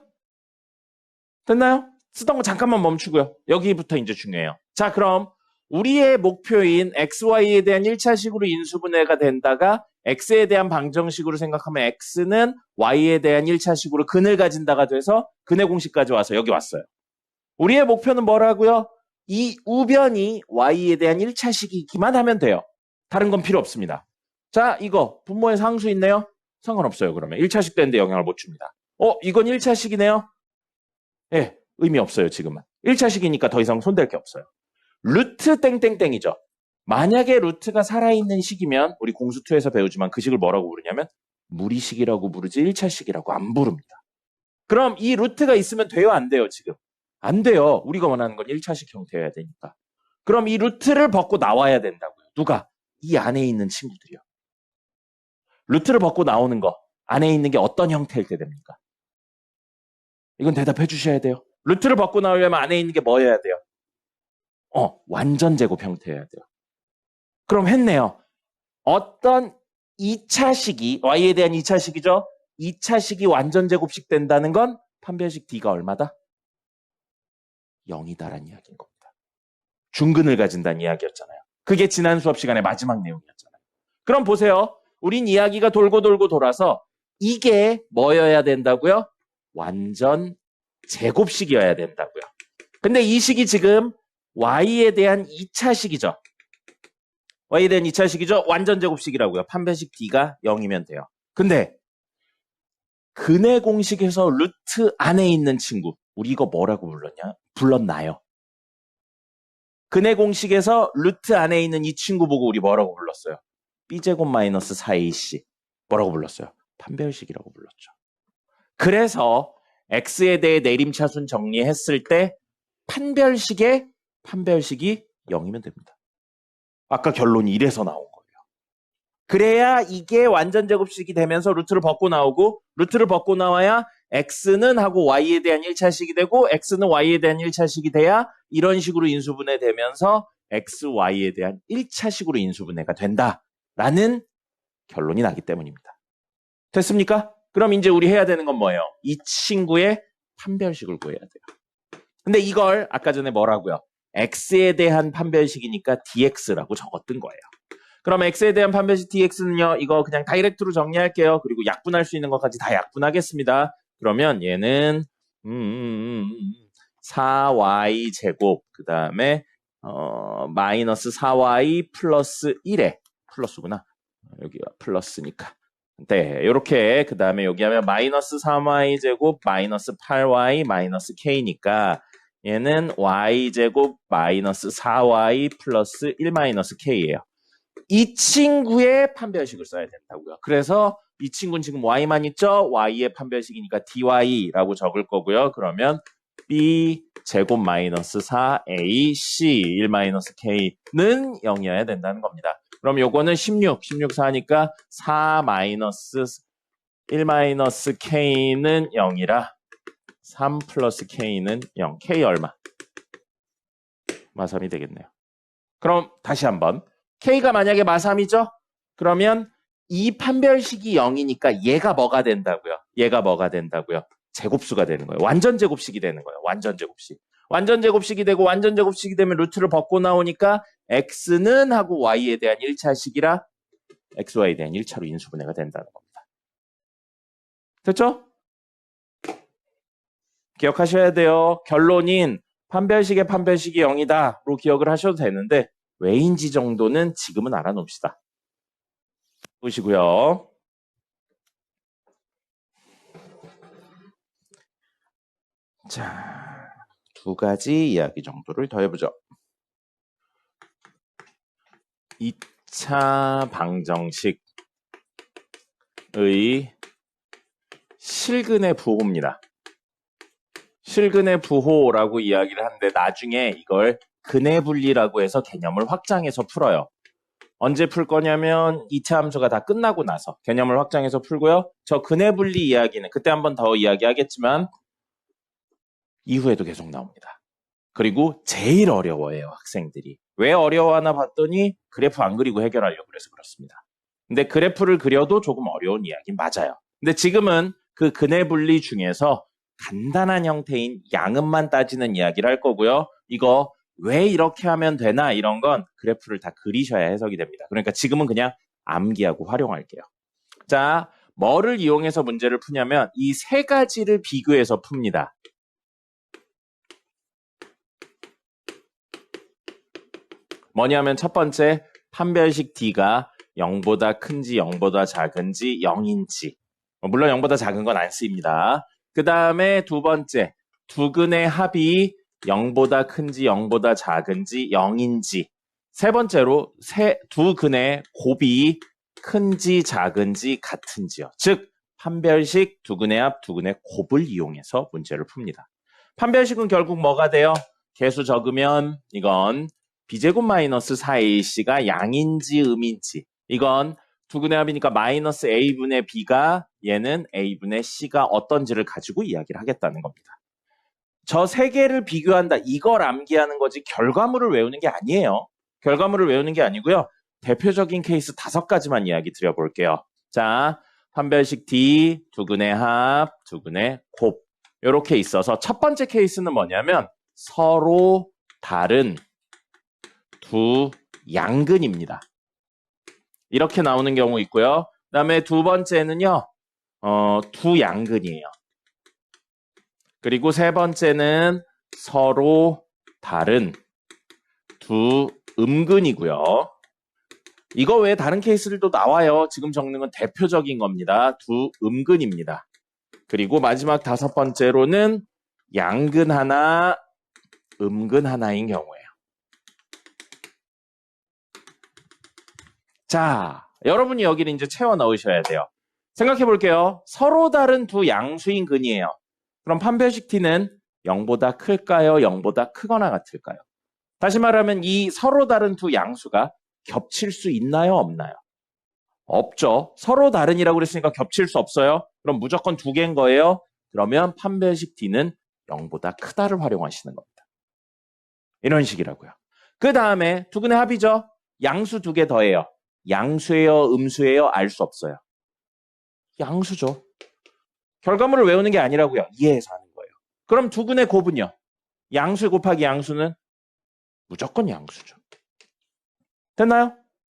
됐나요? 쓰던 거 잠깐만 멈추고요. 여기부터 이제 중요해요. 자, 그럼 우리의 목표인 XY에 대한 1차식으로 인수분해가 된다가 X에 대한 방정식으로 생각하면 X는 Y에 대한 1차식으로 근을 가진다가 돼서 근의 공식까지 와서 여기 왔어요. 우리의 목표는 뭐라고요? 이 우변이 Y에 대한 1차식이기만 하면 돼요. 다른 건 필요 없습니다. 자, 이거 분모에 상수 있네요? 상관없어요. 그러면 1차식 되는데 영향을 못 줍니다. 이건 1차식이네요? 예, 의미 없어요. 지금은 1차식이니까 더 이상 손댈 게 없어요. 루트 땡땡땡이죠. 만약에 루트가 살아있는 식이면 우리 공수2에서 배우지만 그 식을 뭐라고 부르냐면 무리식이라고 부르지 1차식이라고 안 부릅니다. 그럼 이 루트가 있으면 돼요? 안 돼요? 지금 안 돼요. 우리가 원하는 건 1차식 형태여야 되니까. 그럼 이 루트를 벗고 나와야 된다고요. 누가? 이 안에 있는 친구들이요. 루트를 벗고 나오는 거 안에 있는 게 어떤 형태일 때 됩니까? 이건 대답해 주셔야 돼요. 루트를 벗고 나오려면 안에 있는 게 뭐여야 돼요? 완전 제곱 형태여야 돼요. 그럼 했네요. 어떤 2차식이 Y에 대한 2차식이죠. 2차식이 완전 제곱식 된다는 건 판별식 D가 얼마다? 0이다라는 이야기인 겁니다. 중근을 가진다는 이야기였잖아요. 그게 지난 수업 시간의 마지막 내용이었잖아요. 그럼 보세요. 우린 이야기가 돌고 돌아서 이게 뭐여야 된다고요? 완전 제곱식이어야 된다고요. 근데 이 식이 지금 Y에 대한 2차식이죠. Y에 대한 2차식이죠. 완전 제곱식이라고요. 판별식 D가 0이면 돼요. 근데 근의 공식에서 루트 안에 있는 친구, 우리 이거 뭐라고 불렀나요? 근의 공식에서 루트 안에 있는 이 친구 보고 우리 뭐라고 불렀어요? B제곱 마이너스 4AC 뭐라고 불렀어요? 판별식이라고 불렀죠. 그래서 X에 대해 내림차순 정리했을 때 판별식이 0이면 됩니다. 아까 결론이 이래서 나온 거예요. 그래야 이게 완전 제곱식이 되면서 루트를 벗고 나오고, 루트를 벗고 나와야 X는 하고 Y에 대한 1차식이 되고, X는 Y에 대한 1차식이 돼야 이런 식으로 인수분해 되면서 X, Y에 대한 1차식으로 인수분해가 된다라는 결론이 나기 때문입니다. 됐습니까? 그럼 이제 우리 해야 되는 건 뭐예요? 이 친구의 판별식을 구해야 돼요. 근데 이걸 아까 전에 뭐라고요? X에 대한 판별식이니까 DX라고 적었던 거예요. 그럼 X에 대한 판별식 DX는요, 이거 그냥 다이렉트로 정리할게요. 그리고 약분할 수 있는 것까지 다 약분하겠습니다. 그러면 얘는 4Y 제곱, 그 다음에 마이너스 4y 플러스 1에 플러스구나. 여기가 플러스니까. 네, 요렇게 그 다음에 여기 하면 마이너스 3y 제곱 마이너스 8y 마이너스 k니까 얘는 y 제곱 마이너스 4y 플러스 1 마이너스 k예요. 이 친구의 판별식을 써야 된다고요. 그래서 이 친구는 지금 y만 있죠? y의 판별식이니까 dy라고 적을 거고요. 그러면 b 제곱 마이너스 4a c 1 마이너스 k는 0이어야 된다는 겁니다. 그럼 요거는 16 4니까 4 마이너스 1 마이너스 k는 0이라 3 플러스 k는 0. k 얼마? 마3이 되겠네요. 그럼 다시 한번. k가 만약에 마3이죠? 그러면 이 판별식이 0이니까 얘가 뭐가 된다고요? 얘가 뭐가 된다고요? 제곱수가 되는 거예요. 완전 제곱식이 되는 거예요. 완전 제곱식. 완전 제곱식이 되고 완전 제곱식이 되면 루트를 벗고 나오니까 x는 하고 y에 대한 1차식이라 xy에 대한 1차로 인수분해가 된다는 겁니다. 됐죠? 기억하셔야 돼요. 결론인 판별식의 판별식이 0이다로 기억을 하셔도 되는데 왜인지 정도는 지금은 알아놓읍시다. 보시고요. 자, 두 가지 이야기 정도를 더 해보죠. 2차 방정식의 실근의 부호입니다. 실근의 부호라고 이야기를 하는데 나중에 이걸 근의 분리라고 해서 개념을 확장해서 풀어요. 언제 풀 거냐면 2차 함수가 다 끝나고 나서 개념을 확장해서 풀고요. 저 근의 분리 이야기는 그때 한번 더 이야기하겠지만 이후에도 계속 나옵니다. 그리고 제일 어려워해요, 학생들이. 왜 어려워하나 봤더니 그래프 안 그리고 해결하려고 그래서 그렇습니다. 근데 그래프를 그려도 조금 어려운 이야기 맞아요. 근데 지금은 그 근의 분리 중에서 간단한 형태인 양음만 따지는 이야기를 할 거고요. 이거 왜 이렇게 하면 되나 이런 건 그래프를 다 그리셔야 해석이 됩니다. 그러니까 지금은 그냥 암기하고 활용할게요. 자, 뭐를 이용해서 문제를 푸냐면 이 세 가지를 비교해서 풉니다. 뭐냐면 첫 번째 판별식 D가 0보다 큰지 0보다 작은지 0인지 물론 0보다 작은 건 안 쓰입니다. 그 다음에 두 번째 두 근의 합이 0보다 큰지 0보다 작은지 0인지 세 번째로 두 근의 곱이 큰지 작은지 같은지요. 즉 판별식 두 근의 합 두 근의 곱을 이용해서 문제를 풉니다. 판별식은 결국 뭐가 돼요? 개수 적으면 이건 b제곱 마이너스 4ac가 양인지 음인지 이건 두 근의 합이니까 마이너스 a분의 b가 얘는 a분의 c가 어떤지를 가지고 이야기를 하겠다는 겁니다. 저 세 개를 비교한다. 이걸 암기하는 거지 결과물을 외우는 게 아니에요. 결과물을 외우는 게 아니고요. 대표적인 케이스 5가지만 이야기 드려볼게요. 자, 판별식 D, 두 근의 합, 두 근의 곱 이렇게 있어서 첫 번째 케이스는 뭐냐면 서로 다른 두 양근입니다. 이렇게 나오는 경우 있고요. 그 다음에 두 번째는요. 두 양근이에요. 그리고 세 번째는 서로 다른 두 음근이고요. 이거 외에 다른 케이스들도 나와요. 지금 적는 건 대표적인 겁니다. 두 음근입니다. 그리고 마지막 5번째로는 양근 하나, 음근 하나인 경우예요. 자, 여러분이 여기를 이제 채워 넣으셔야 돼요. 생각해 볼게요. 서로 다른 두 양수인 근이에요. 그럼 판별식 T는 0보다 클까요? 0보다 크거나 같을까요? 다시 말하면 이 서로 다른 두 양수가 겹칠 수 있나요? 없나요? 없죠. 서로 다른이라고 그랬으니까 겹칠 수 없어요. 그럼 무조건 두 개인 거예요. 그러면 판별식 D는 0보다 크다를 활용하시는 겁니다. 이런 식이라고요. 그 다음에 두 근의 합이죠. 양수 두 개 더해요. 양수예요? 음수예요? 알 수 없어요. 양수죠. 결과물을 외우는 게 아니라고요. 이해해서 하는 거예요. 그럼 두 근의 곱은요? 양수 곱하기 양수는 무조건 양수죠. 됐나요?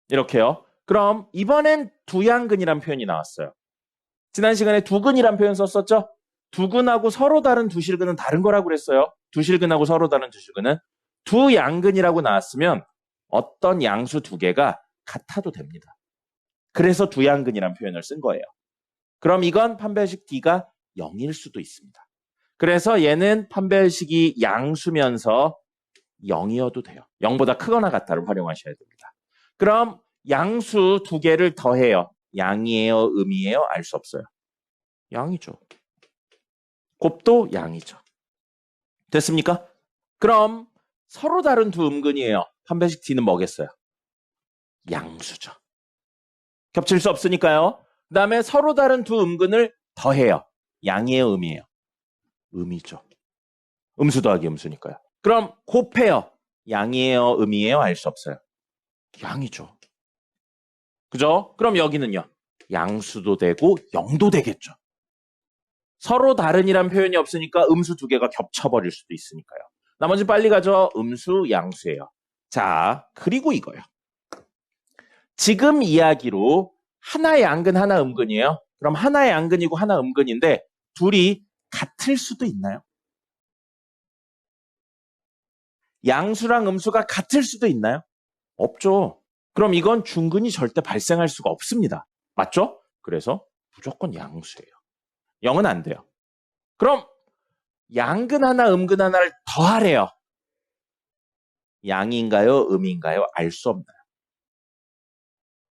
이렇게요. 그럼 이번엔 두양근이란 표현이 나왔어요. 지난 시간에 두근이란 표현 썼었죠? 두근하고 서로 다른 두실근은 다른 거라고 그랬어요. 두실근하고 서로 다른 두실근은 두 양근이라고 나왔으면 어떤 양수 두 개가 같아도 됩니다. 그래서 두 양근이라는 표현을 쓴 거예요. 그럼 이건 판별식 D가 0일 수도 있습니다. 그래서 얘는 판별식이 양수면서 0이어도 돼요. 0보다 크거나 같다를 활용하셔야 됩니다. 그럼 양수 두 개를 더해요. 양이에요? 음이에요? 알 수 없어요. 양이죠. 곱도 양이죠. 됐습니까? 그럼 서로 다른 두 음근이에요. 판별식 D는 뭐겠어요? 양수죠. 겹칠 수 없으니까요. 그 다음에 서로 다른 두 음근을 더해요. 양이에요? 음이에요? 음이죠. 음수 더하기 음수니까요. 그럼 곱해요. 양이에요? 음이에요? 알 수 없어요. 양이죠. 그죠? 그럼 여기는요. 양수도 되고 0도 되겠죠. 서로 다른이란 표현이 없으니까 음수 두 개가 겹쳐버릴 수도 있으니까요. 나머지 빨리 가죠. 음수, 양수예요. 자, 그리고 이거요. 지금 이야기로 하나 양근, 하나 음근이에요. 그럼 하나 양근이고 하나 음근인데 둘이 같을 수도 있나요? 양수랑 음수가 같을 수도 있나요? 없죠. 그럼 이건 중근이 절대 발생할 수가 없습니다. 맞죠? 그래서 무조건 양수예요. 0은 안 돼요. 그럼 양근 하나, 음근 하나를 더하래요. 양인가요? 음인가요? 알 수 없나요?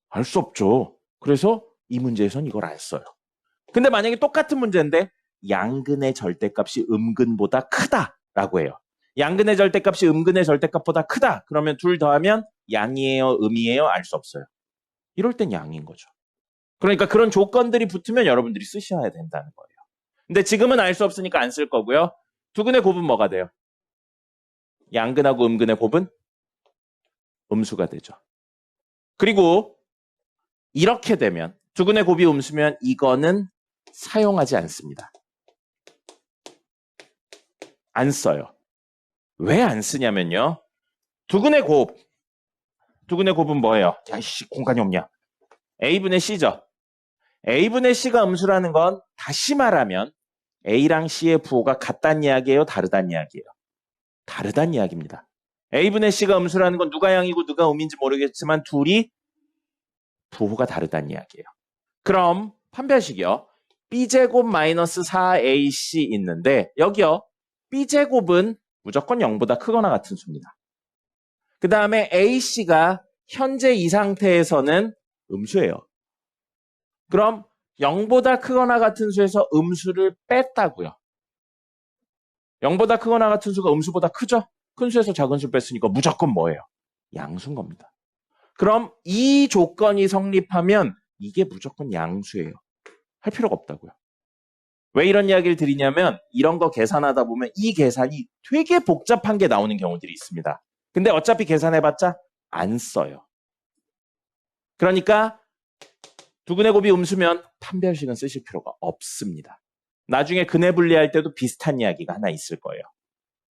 알 수 없죠. 그래서 이 문제에선 이걸 안 써요. 근데 만약에 똑같은 문제인데 양근의 절대값이 음근보다 크다라고 해요. 양근의 절대값이 음근의 절대값보다 크다. 그러면 둘 더하면 양이에요? 음이에요? 알 수 없어요. 이럴 땐 양인 거죠. 그러니까 그런 조건들이 붙으면 여러분들이 쓰셔야 된다는 거예요. 근데 지금은 알 수 없으니까 안 쓸 거고요. 두근의 곱은 뭐가 돼요? 양근하고 음근의 곱은 음수가 되죠. 그리고 이렇게 되면 두근의 곱이 음수면 이거는 사용하지 않습니다. 안 써요. 왜 안 쓰냐면요. 두근의 곱은 뭐예요? 야이씨 공간이 없냐. A분의 C죠. A분의 C가 음수라는 건 다시 말하면 A랑 C의 부호가 같다는 이야기예요? 다르다는 이야기예요? 다르다는 이야기입니다. A분의 C가 음수라는 건 누가 양이고 누가 음인지 모르겠지만 둘이 부호가 다르다는 이야기예요. 그럼 판별식이요. B제곱 마이너스 4AC 있는데 여기요. B제곱은 무조건 0보다 크거나 같은 수입니다. 그 다음에 AC가 현재 이 상태에서는 음수예요. 그럼 0보다 크거나 같은 수에서 음수를 뺐다고요. 0보다 크거나 같은 수가 음수보다 크죠? 큰 수에서 작은 수 뺐으니까 무조건 뭐예요? 양수인 겁니다. 그럼 이 조건이 성립하면 이게 무조건 양수예요. 할 필요가 없다고요. 왜 이런 이야기를 드리냐면 이런 거 계산하다 보면 이 계산이 되게 복잡한 게 나오는 경우들이 있습니다. 근데 어차피 계산해봤자 안 써요. 그러니까 두근의 곱이 음수면 판별식은 쓰실 필요가 없습니다. 나중에 근해 분리할 때도 비슷한 이야기가 하나 있을 거예요.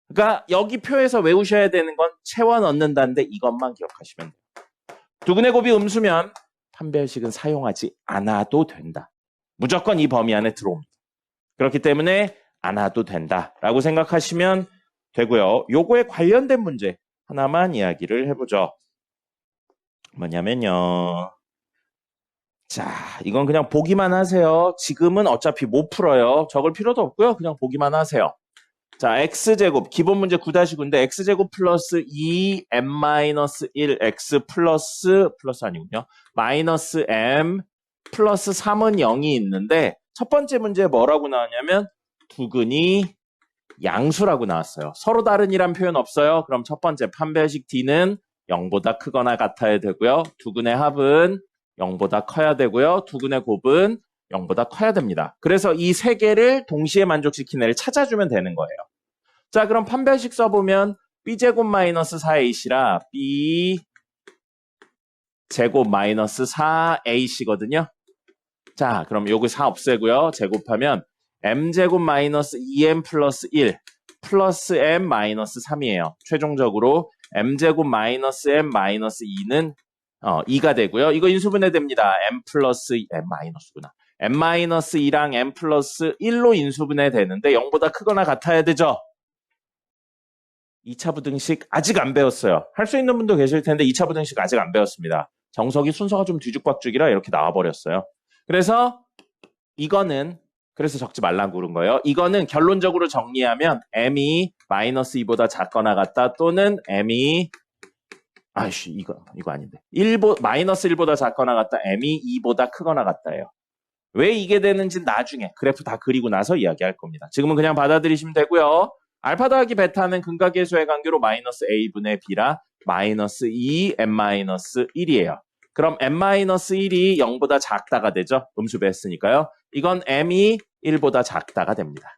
그러니까 여기 표에서 외우셔야 되는 건 채워 넣는다는데 이것만 기억하시면 돼요. 두근의 곱이 음수면 판별식은 사용하지 않아도 된다. 무조건 이 범위 안에 들어옵니다. 그렇기 때문에 안 와도 된다라고 생각하시면 되고요. 요거에 관련된 문제 하나만 이야기를 해보죠. 뭐냐면요. 자, 이건 그냥 보기만 하세요. 지금은 어차피 못 풀어요. 적을 필요도 없고요. 그냥 보기만 하세요. 자, x제곱, 기본 문제 9-9인데 x제곱 플러스 2m-1 x 플러스 아니군요. 마이너스 m 플러스 3은 0이 있는데 첫 번째 문제에 뭐라고 나왔냐면 두근이 양수라고 나왔어요. 서로 다른이란 표현 없어요. 그럼 첫 번째 판별식 D는 0보다 크거나 같아야 되고요. 두근의 합은 0보다 커야 되고요. 두근의 곱은 0보다 커야 됩니다. 그래서 이 세 개를 동시에 만족시키는 애를 찾아주면 되는 거예요. 자, 그럼 판별식 써보면 B제곱 마이너스 4AC라 B제곱 마이너스 4AC거든요. 자, 그럼 요거 4 없애고요. 제곱하면 M제곱 마이너스 2M 플러스 1 플러스 M 마이너스 3이에요. 최종적으로 M제곱 마이너스 M 마이너스 2는 2가 되고요. 이거 인수분해 됩니다. M 플러스 M 마이너스구나. M 마이너스 2랑 M 플러스 1로 인수분해 되는데 0보다 크거나 같아야 되죠. 2차 부등식 아직 안 배웠어요. 할 수 있는 분도 계실 텐데 2차 부등식 아직 안 배웠습니다. 정석이 순서가 좀 뒤죽박죽이라 이렇게 나와버렸어요. 그래서 이거는 그래서 적지 말라고 그런 거예요. 이거는 결론적으로 정리하면 m이 마이너스 2보다 작거나 같다 또는 m이 아이씨 이거 아닌데 마이너스 1보다 작거나 같다 m이 2보다 크거나 같다예요. 왜 이게 되는지 나중에 그래프 다 그리고 나서 이야기할 겁니다. 지금은 그냥 받아들이시면 되고요. 알파 더하기 베타는 근각계수의 관계로 마이너스 a분의 b라 마이너스 2 m-1이에요. 그럼 m-1이 0보다 작다가 되죠. 음수 배했으니까요. 이건 m이 1보다 작다가 됩니다.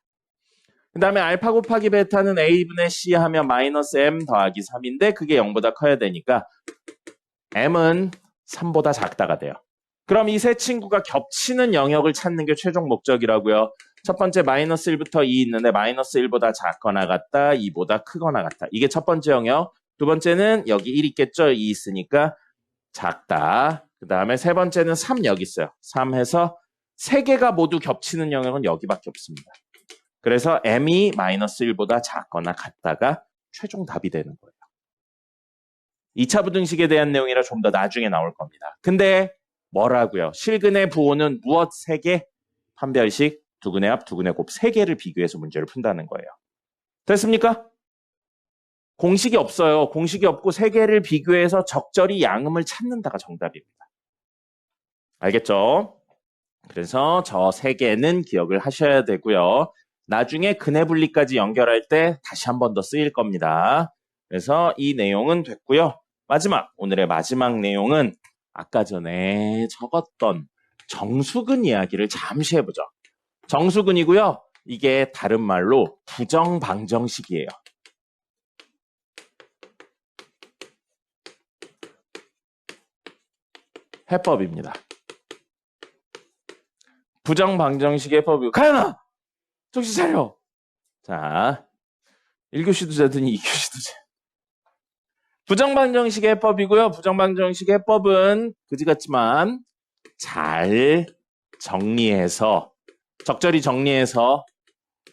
그 다음에 알파 곱하기 베타는 a분의 c 하면 마이너스 m 더하기 3인데 그게 0보다 커야 되니까 m은 3보다 작다가 돼요. 그럼 이 세 친구가 겹치는 영역을 찾는 게 최종 목적이라고요. 첫 번째 마이너스 1부터 2 있는데 마이너스 1보다 작거나 같다, 2보다 크거나 같다. 이게 첫 번째 영역. 두 번째는 여기 1 있겠죠? 2 있으니까 작다. 그 다음에 세 번째는 3 여기 있어요. 3 해서 세 개가 모두 겹치는 영역은 여기밖에 없습니다. 그래서 m이 마이너스 1보다 작거나 같다가 최종 답이 되는 거예요. 2차 부등식에 대한 내용이라 좀 더 나중에 나올 겁니다. 근데 뭐라고요? 실근의 부호는 무엇 3개? 판별식, 두근의 합, 두근의 곱 3개를 비교해서 문제를 푼다는 거예요. 됐습니까? 공식이 없어요. 공식이 없고 3개를 비교해서 적절히 양음을 찾는다가 정답입니다. 알겠죠? 그래서 저 3개는 기억을 하셔야 되고요. 나중에 근해 분리까지 연결할 때 다시 한 번 더 쓰일 겁니다. 그래서 이 내용은 됐고요. 오늘의 마지막 내용은 아까 전에 적었던 정수근 이야기를 잠시 해보죠. 정수근이고요. 이게 다른 말로 부정방정식이에요. 해법입니다. 부정방정식의 해법이고 가연아! 정신 차려! 자, 1교시도 자더니 2교시도 자. 부정방정식의 해법이고요. 부정방정식의 해법은 그지 같지만 잘 정리해서 적절히 정리해서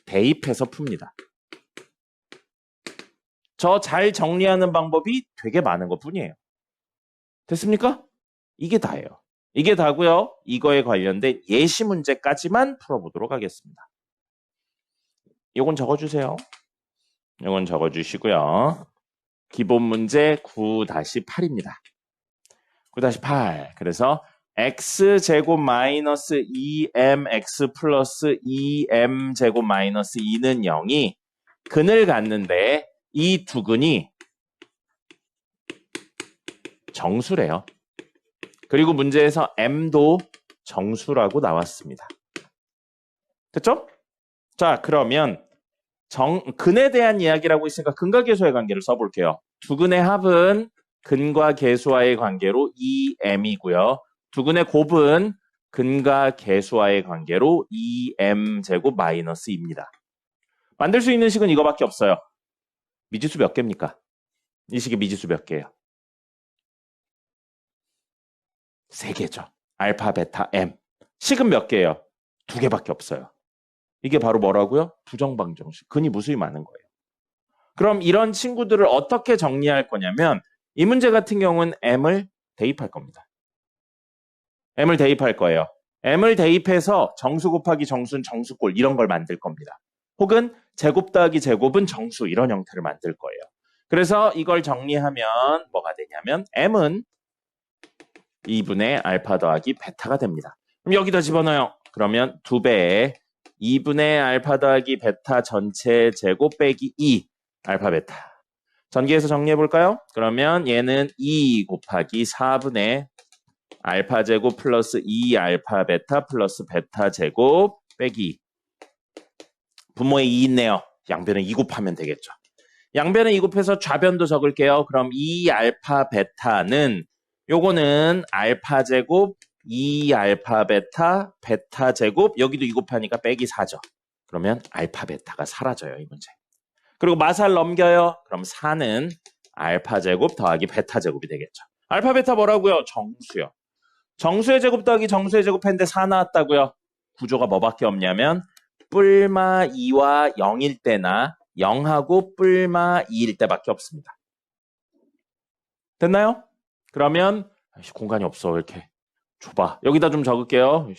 대입해서 풉니다. 저 잘 정리하는 방법이 되게 많은 것 뿐이에요. 됐습니까? 이게 다예요. 이게 다고요. 이거에 관련된 예시 문제까지만 풀어보도록 하겠습니다. 요건 적어주세요. 요건 적어주시고요. 기본 문제 9-8입니다. 9-8. 그래서 x제곱 마이너스 2mx 플러스 2m제곱 마이너스 2는 0이 근을 갖는데 이 두 근이 정수래요. 그리고 문제에서 m도 정수라고 나왔습니다. 됐죠? 자, 그러면 근에 대한 이야기라고 있으니까 근과 계수의 관계를 써볼게요. 두 근의 합은 근과 계수와의 관계로 2m이고요. 두 근의 곱은 근과 계수와의 관계로 2m제곱 마이너스 2입니다. 만들 수 있는 식은 이거밖에 없어요. 미지수 몇 개입니까? 이 식의 미지수 몇 개예요? 3개죠. 알파, 베타, m. 식은 몇 개예요? 2개밖에 없어요. 이게 바로 뭐라고요? 부정방정식. 근이 무수히 많은 거예요. 그럼 이런 친구들을 어떻게 정리할 거냐면 이 문제 같은 경우는 m을 대입할 겁니다. m을 대입할 거예요. m을 대입해서 정수 곱하기 정수는 정수꼴 이런 걸 만들 겁니다. 혹은 제곱 더하기 제곱은 정수 이런 형태를 만들 거예요. 그래서 이걸 정리하면 뭐가 되냐면 m은 2분의 알파 더하기 베타가 됩니다. 그럼 여기다 집어넣어요. 그러면 2배에 2분의 알파 더하기 베타 전체 제곱 빼기 2 알파 베타. 전기해서 정리해볼까요? 그러면 얘는 2 곱하기 4분의 알파 제곱 플러스 2 알파 베타 플러스 베타 제곱 빼기 2. 분모에 2 있네요. 양변에 2 곱하면 되겠죠. 양변에 2 곱해서 좌변도 적을게요. 그럼 2 알파 베타는 요거는 알파 제곱 2 알파 베타 베타 제곱 여기도 2 곱하니까 빼기 4죠. 그러면 알파 베타가 사라져요. 이 문제. 그리고 마살 넘겨요. 그럼 4는 알파 제곱 더하기 베타 제곱이 되겠죠. 알파 베타 뭐라고요? 정수요. 정수의 제곱 더하기 정수의 제곱 했는데 4 나왔다고요. 구조가 뭐밖에 없냐면 뿔마 2와 0일 때나 0하고 뿔마 2일 때밖에 없습니다. 됐나요? 그러면 공간이 없어. 왜 이렇게 좁아. 여기다 좀 적을게요.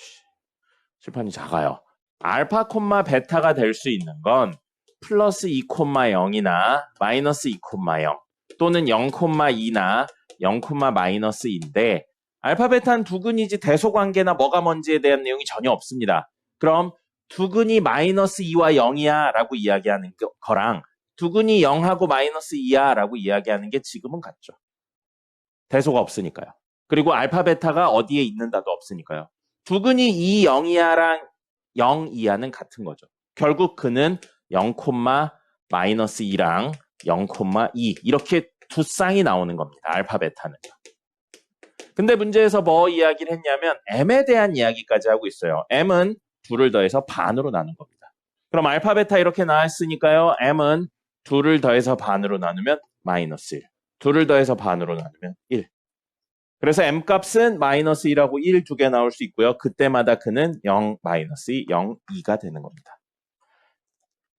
칠판이 작아요. 알파, 베타가 될 수 있는 건 플러스 2, 0이나 마이너스 2, 0 또는 0, 2나 0, 마이너스 2인데 알파, 베타는 두근이지 대소관계나 뭐가 뭔지에 대한 내용이 전혀 없습니다. 그럼 두근이 마이너스 2와 0이야 라고 이야기하는 거랑 두근이 0하고 마이너스 2야 라고 이야기하는 게 지금은 같죠. 대소가 없으니까요. 그리고 알파, 베타가 어디에 있는다도 없으니까요. 두근이 2, 0이야랑 0, 2야는 같은 거죠. 결국 그는 0, 마이너스 2랑 0, 2 이렇게 두 쌍이 나오는 겁니다. 알파, 베타는. 근데 문제에서 뭐 이야기를 했냐면 m에 대한 이야기까지 하고 있어요. m은 둘을 더해서 반으로 나눈 겁니다. 그럼 알파, 베타 이렇게 나왔으니까요. m은 둘을 더해서 반으로 나누면 마이너스 1. 둘을 더해서 반으로 나누면 1. 그래서 m값은 마이너스 1하고 1 두 개 나올 수 있고요. 그때마다 그는 0, 마이너스 2, 0, 2가 되는 겁니다.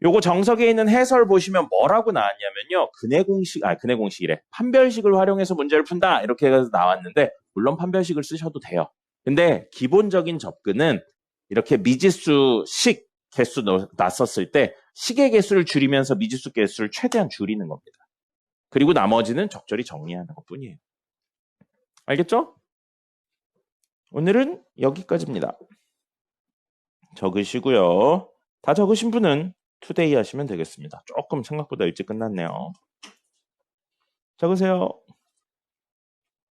요거 정석에 있는 해설 보시면 뭐라고 나왔냐면요. 근해 공식이래. 판별식을 활용해서 문제를 푼다. 이렇게 해서 나왔는데 물론 판별식을 쓰셔도 돼요. 근데 기본적인 접근은 이렇게 미지수식 개수 놨었을 때 식의 개수를 줄이면서 미지수 개수를 최대한 줄이는 겁니다. 그리고 나머지는 적절히 정리하는 것뿐이에요. 알겠죠? 오늘은 여기까지입니다. 적으시고요. 다 적으신 분은 투데이 하시면 되겠습니다. 조금 생각보다 일찍 끝났네요. 적으세요.